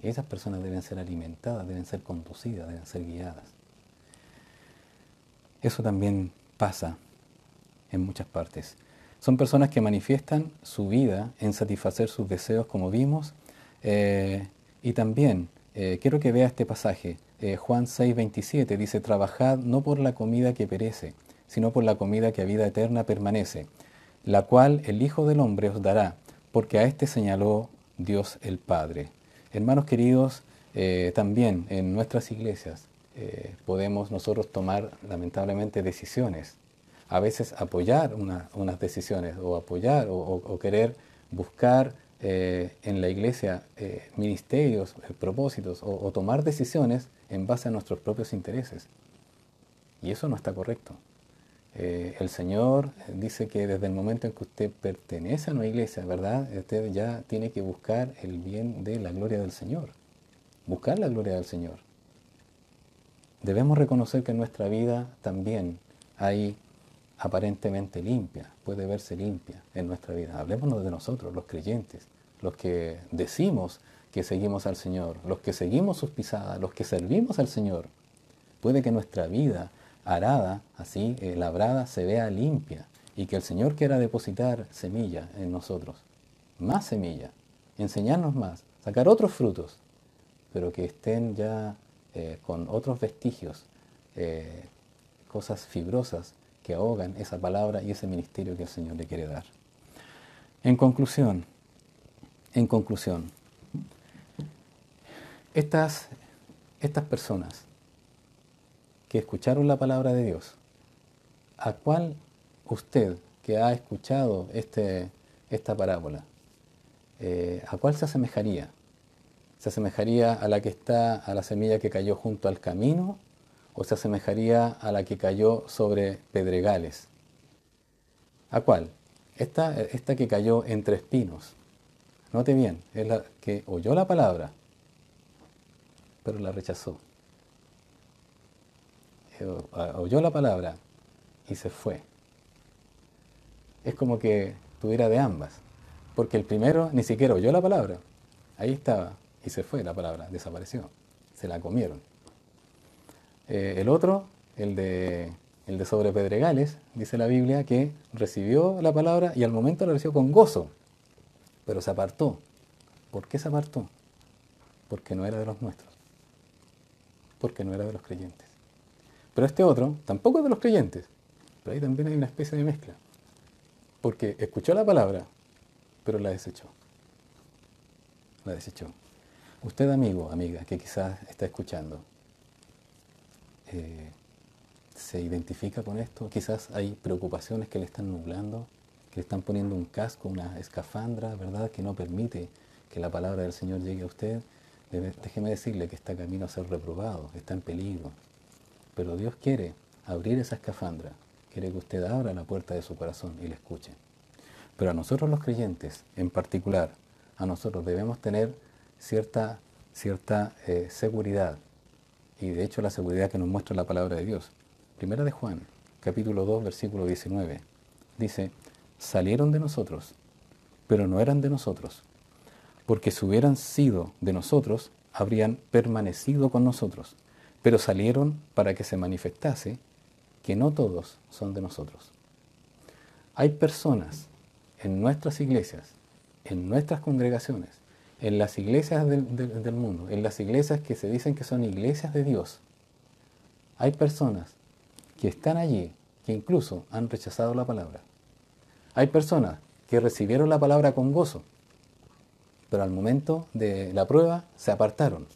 Y esas personas deben ser alimentadas, deben ser conducidas, deben ser guiadas. Eso también pasa en muchas partes. Son personas que manifiestan su vida en satisfacer sus deseos, como vimos. Y también, quiero que vea este pasaje. Juan 6:27 dice: trabajad no por la comida que perece, sino por la comida que a vida eterna permanece, la cual el Hijo del Hombre os dará, porque a éste señaló Dios el Padre. Hermanos queridos, también en nuestras iglesias podemos nosotros tomar lamentablemente decisiones, a veces apoyar unas decisiones o apoyar o querer buscar en la iglesia ministerios, propósitos o tomar decisiones en base a nuestros propios intereses. Y eso no está correcto. El Señor dice que desde el momento en que usted pertenece a una iglesia, ¿verdad? Usted ya tiene que buscar el bien de la gloria del Señor. Buscar la gloria del Señor. Debemos reconocer que en nuestra vida también hay aparentemente limpia, puede verse limpia en nuestra vida. Hablémonos de nosotros, los creyentes, los que decimos que seguimos al Señor, los que seguimos sus pisadas, los que servimos al Señor. Puede que nuestra vida arada, así, labrada, se vea limpia y que el Señor quiera depositar semilla en nosotros, más semilla, enseñarnos más, sacar otros frutos, pero que estén ya con otros vestigios, cosas fibrosas que ahogan esa palabra y ese ministerio que el Señor le quiere dar. En conclusión, estas personas que escucharon la palabra de Dios, ¿a cuál usted que ha escuchado esta parábola, a cuál se asemejaría? ¿Se asemejaría a la que está, a la semilla que cayó junto al camino, o se asemejaría a la que cayó sobre pedregales? ¿A cuál? Esta que cayó entre espinos. Note bien, es la que oyó la palabra, pero la rechazó. Oyó la palabra y se fue. Es como que tuviera de ambas, porque el primero ni siquiera oyó la palabra. Ahí estaba y se fue la palabra, desapareció, se la comieron. El otro, el de sobre pedregales, dice la Biblia que recibió la palabra y al momento la recibió con gozo, pero se apartó. ¿Por qué se apartó? Porque no era de los nuestros, porque no era de los creyentes. Pero este otro tampoco es de los creyentes, pero ahí también hay una especie de mezcla, porque escuchó la palabra, pero la desechó. La desechó. Usted, amigo, amiga, que quizás está escuchando, ¿se identifica con esto? Quizás hay preocupaciones que le están nublando, que le están poniendo un casco, una escafandra, ¿verdad?, que no permite que la palabra del Señor llegue a usted. Déjeme decirle que está camino a ser reprobado, está en peligro. Pero Dios quiere abrir esa escafandra, quiere que usted abra la puerta de su corazón y le escuche. Pero a nosotros los creyentes, en particular, a nosotros debemos tener cierta seguridad, y de hecho la seguridad que nos muestra la palabra de Dios. Primera de Juan, capítulo 2, versículo 19, dice: salieron de nosotros, pero no eran de nosotros, porque si hubieran sido de nosotros, habrían permanecido con nosotros, pero salieron para que se manifestase que no todos son de nosotros. Hay personas en nuestras iglesias, en nuestras congregaciones, en las iglesias del mundo, en las iglesias que se dicen que son iglesias de Dios, hay personas que están allí, que incluso han rechazado la palabra. Hay personas que recibieron la palabra con gozo, pero al momento de la prueba se apartaron,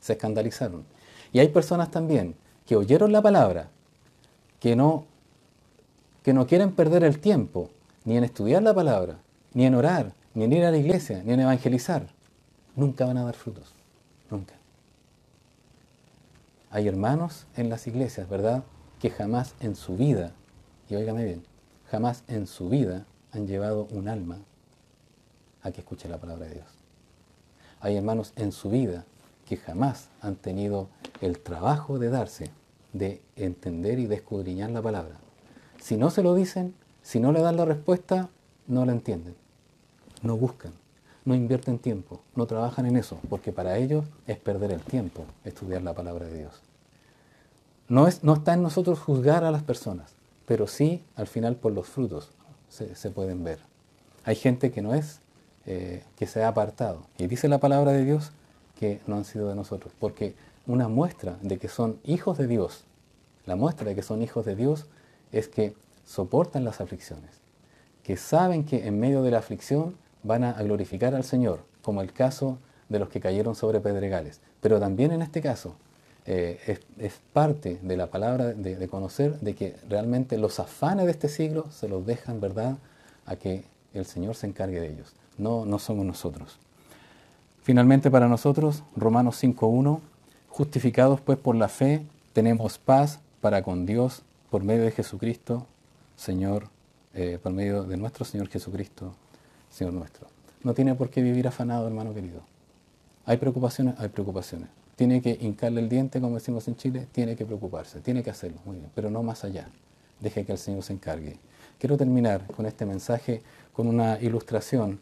se escandalizaron. Y hay personas también que oyeron la palabra, que no quieren perder el tiempo ni en estudiar la palabra, ni en orar, ni en ir a la iglesia, ni en evangelizar. Nunca van a dar frutos, nunca. Hay hermanos en las iglesias, ¿verdad?, que jamás en su vida, y óigame bien, jamás en su vida han llevado un alma a que escuche la palabra de Dios. Hay hermanos en su vida que jamás han tenido el trabajo de darse, de entender y de escudriñar la palabra. Si no se lo dicen, si no le dan la respuesta, no la entienden, no buscan. no invierten tiempo, no trabajan en eso, porque para ellos es perder el tiempo estudiar la palabra de Dios. No está en nosotros juzgar a las personas, pero sí, al final, por los frutos se pueden ver. Hay gente que no es, que se ha apartado. Y dice la palabra de Dios que no han sido de nosotros, porque una muestra de que son hijos de Dios, la muestra de que son hijos de Dios es que soportan las aflicciones, que saben que en medio de la aflicción van a glorificar al Señor, como el caso de los que cayeron sobre pedregales. Pero también en este caso es parte de la palabra de conocer de que realmente los afanes de este siglo se los dejan, ¿verdad?, a que el Señor se encargue de ellos. No somos nosotros. Finalmente para nosotros, Romanos 5:1, justificados pues por la fe, tenemos paz para con Dios por medio de Jesucristo, Señor, por medio de nuestro Señor Jesucristo, Señor nuestro. No tiene por qué vivir afanado, hermano querido. Hay preocupaciones, hay preocupaciones. Tiene que hincarle el diente, como decimos en Chile, tiene que preocuparse, tiene que hacerlo, muy bien, pero no más allá. Deje que el Señor se encargue. Quiero terminar con este mensaje con una ilustración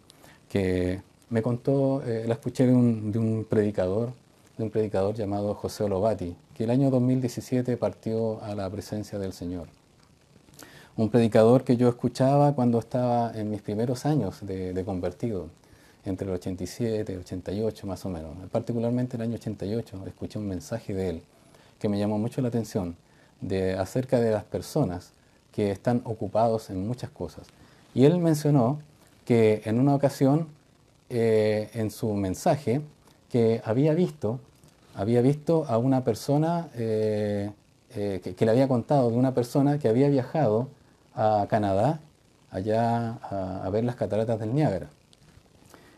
que me contó, la escuché de un predicador llamado José Olobati, que el año 2017 partió a la presencia del Señor. Un predicador que yo escuchaba cuando estaba en mis primeros años de convertido, entre el 87 y 88 más o menos. Particularmente el año 88 escuché un mensaje de él que me llamó mucho la atención acerca de las personas que están ocupados en muchas cosas. Y él mencionó que en una ocasión, en su mensaje, que había visto a una persona que le había contado de una persona que había viajado a Canadá, allá a ver las cataratas del Niágara.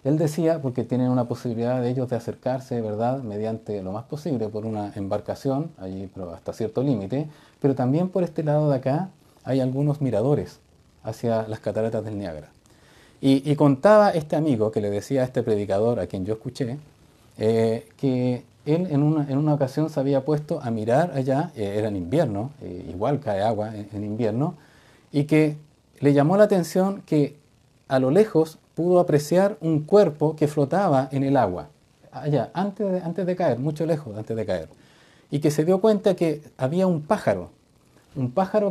Él decía, porque tienen una posibilidad de ellos de acercarse, ¿verdad?, mediante lo más posible por una embarcación, allí hasta cierto límite, pero también por este lado de acá hay algunos miradores hacia las cataratas del Niágara. Y contaba este amigo que le decía a este predicador a quien yo escuché, que él en una ocasión se había puesto a mirar allá, era en invierno, igual cae agua en invierno, y que le llamó la atención que a lo lejos pudo apreciar un cuerpo que flotaba en el agua, allá, antes de caer, mucho lejos antes de caer, y que se dio cuenta que había un pájaro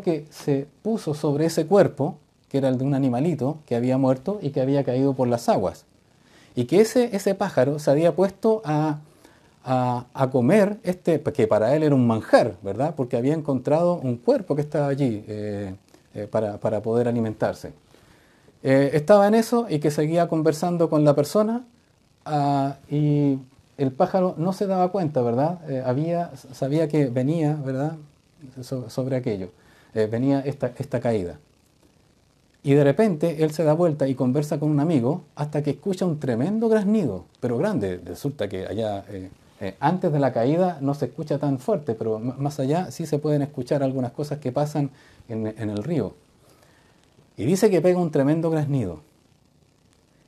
que se puso sobre ese cuerpo, que era el de un animalito que había muerto y que había caído por las aguas, y que ese pájaro se había puesto a comer que para él era un manjar, ¿verdad?, porque había encontrado un cuerpo que estaba allí para poder alimentarse. Estaba en eso y que seguía conversando con la persona y el pájaro no se daba cuenta, ¿verdad? Sabía que venía, ¿verdad?, sobre aquello, venía esta caída. Y de repente él se da vuelta y conversa con un amigo hasta que escucha un tremendo graznido, pero grande. Resulta que allá, antes de la caída no se escucha tan fuerte, pero más allá sí se pueden escuchar algunas cosas que pasan en el río. Y dice que pega un tremendo graznido.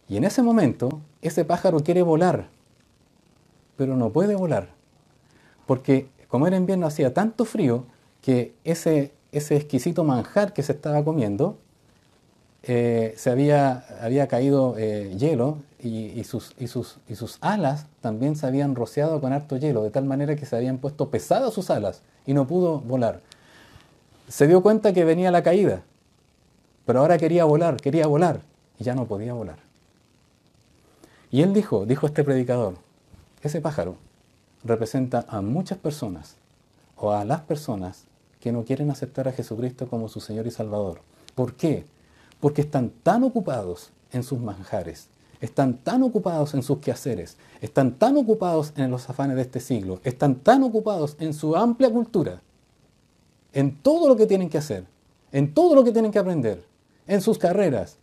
Y en ese momento, ese pájaro quiere volar, pero no puede volar. Porque como era invierno, hacía tanto frío que ese exquisito manjar que se estaba comiendo, había caído hielo y sus alas también se habían rociado con harto hielo, de tal manera que se habían puesto pesadas sus alas y no pudo volar. Se dio cuenta que venía la caída, pero ahora quería volar y ya no podía volar. Y él dijo este predicador, ese pájaro representa a muchas personas o a las personas que no quieren aceptar a Jesucristo como su Señor y Salvador. ¿Por qué? Porque están tan ocupados en sus manjares, están tan ocupados en sus quehaceres, están tan ocupados en los afanes de este siglo, están tan ocupados en su amplia cultura, en todo lo que tienen que hacer, en todo lo que tienen que aprender, en sus carreras,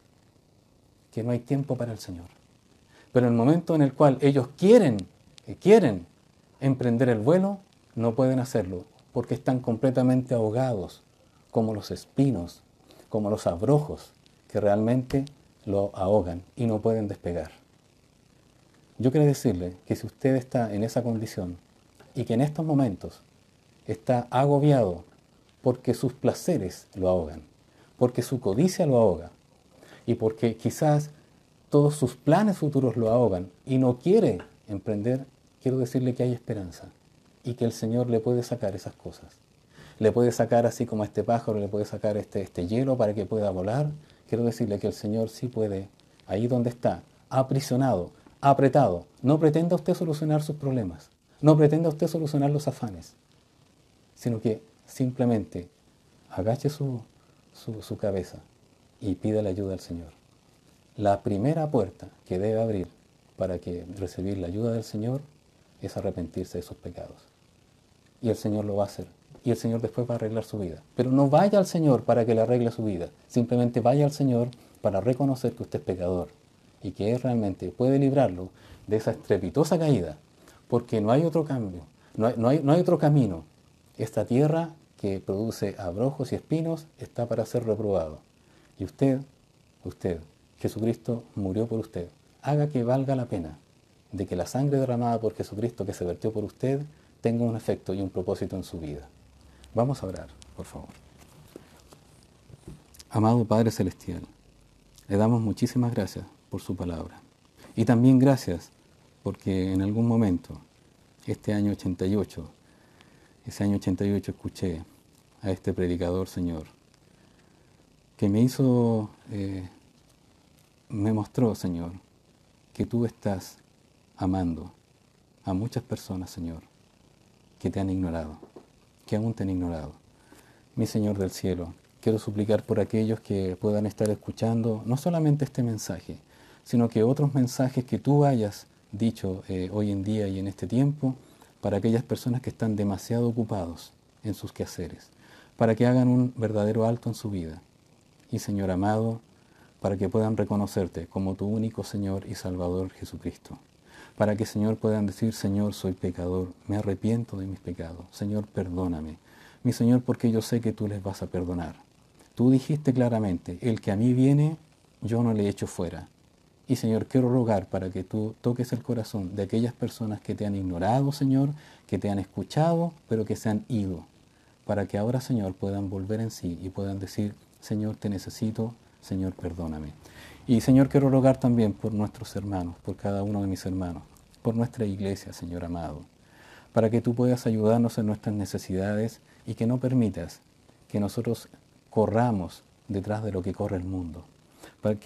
que no hay tiempo para el Señor. Pero en el momento en el cual ellos quieren emprender el vuelo, no pueden hacerlo, porque están completamente ahogados, como los espinos, como los abrojos, que realmente lo ahogan y no pueden despegar. Yo quiero decirle que si usted está en esa condición y que en estos momentos está agobiado porque sus placeres lo ahogan, porque su codicia lo ahoga y porque quizás todos sus planes futuros lo ahogan y no quiere emprender, quiero decirle que hay esperanza y que el Señor le puede sacar esas cosas. Le puede sacar, así como a este pájaro, le puede sacar este hielo para que pueda volar. Quiero decirle que el Señor sí puede, ahí donde está, aprisionado, apretado. No pretenda usted solucionar sus problemas, no pretenda usted solucionar los afanes, sino que simplemente agache su cabeza y pida la ayuda al Señor. La primera puerta que debe abrir para que recibir la ayuda del Señor es arrepentirse de sus pecados. Y el Señor lo va a hacer. Y el Señor después va a arreglar su vida. Pero no vaya al Señor para que le arregle su vida. Simplemente vaya al Señor para reconocer que usted es pecador y que Él realmente puede librarlo de esa estrepitosa caída. Porque no hay otro cambio, no hay otro camino. Esta tierra que produce abrojos y espinos está para ser reprobado. Y usted, Jesucristo murió por usted. Haga que valga la pena de que la sangre derramada por Jesucristo que se vertió por usted tenga un efecto y un propósito en su vida. Vamos a orar, por favor. Amado Padre Celestial, le damos muchísimas gracias por su palabra. Y también gracias porque en algún momento, ese año 88, escuché a este predicador, Señor, que me mostró, Señor, que tú estás amando a muchas personas, Señor, que te han ignorado, que aún te han ignorado. Mi Señor del cielo, quiero suplicar por aquellos que puedan estar escuchando no solamente este mensaje, sino que otros mensajes que tú hayas dicho hoy en día y en este tiempo para aquellas personas que están demasiado ocupados en sus quehaceres, para que hagan un verdadero alto en su vida. Y Señor amado, para que puedan reconocerte como tu único Señor y Salvador Jesucristo. Para que, Señor, puedan decir, Señor, soy pecador, me arrepiento de mis pecados. Señor, perdóname. Mi Señor, porque yo sé que tú les vas a perdonar. Tú dijiste claramente, el que a mí viene, yo no le echo fuera. Y, Señor, quiero rogar para que tú toques el corazón de aquellas personas que te han ignorado, Señor, que te han escuchado, pero que se han ido. Para que ahora, Señor, puedan volver en sí y puedan decir, Señor, te necesito, Señor, perdóname. Y, Señor, quiero rogar también por nuestros hermanos, por cada uno de mis hermanos, por nuestra iglesia, Señor amado, para que tú puedas ayudarnos en nuestras necesidades y que no permitas que nosotros corramos detrás de lo que corre el mundo, para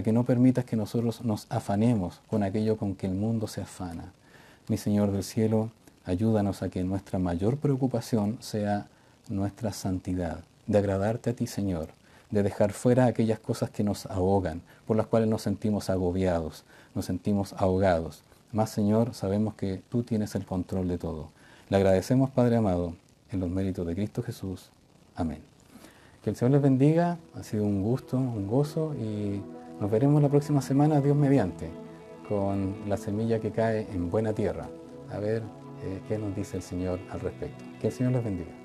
que no permitas que nosotros nos afanemos con aquello con que el mundo se afana. Mi Señor del cielo, ayúdanos a que nuestra mayor preocupación sea nuestra santidad, de agradarte a ti, Señor, de dejar fuera aquellas cosas que nos ahogan, por las cuales nos sentimos agobiados, nos sentimos ahogados. Más, Señor, sabemos que tú tienes el control de todo. Le agradecemos, Padre amado, en los méritos de Cristo Jesús. Amén. Que el Señor les bendiga, ha sido un gusto, un gozo, y nos veremos la próxima semana, Dios mediante, con la semilla que cae en buena tierra. A ver qué nos dice el Señor al respecto. Que el Señor les bendiga.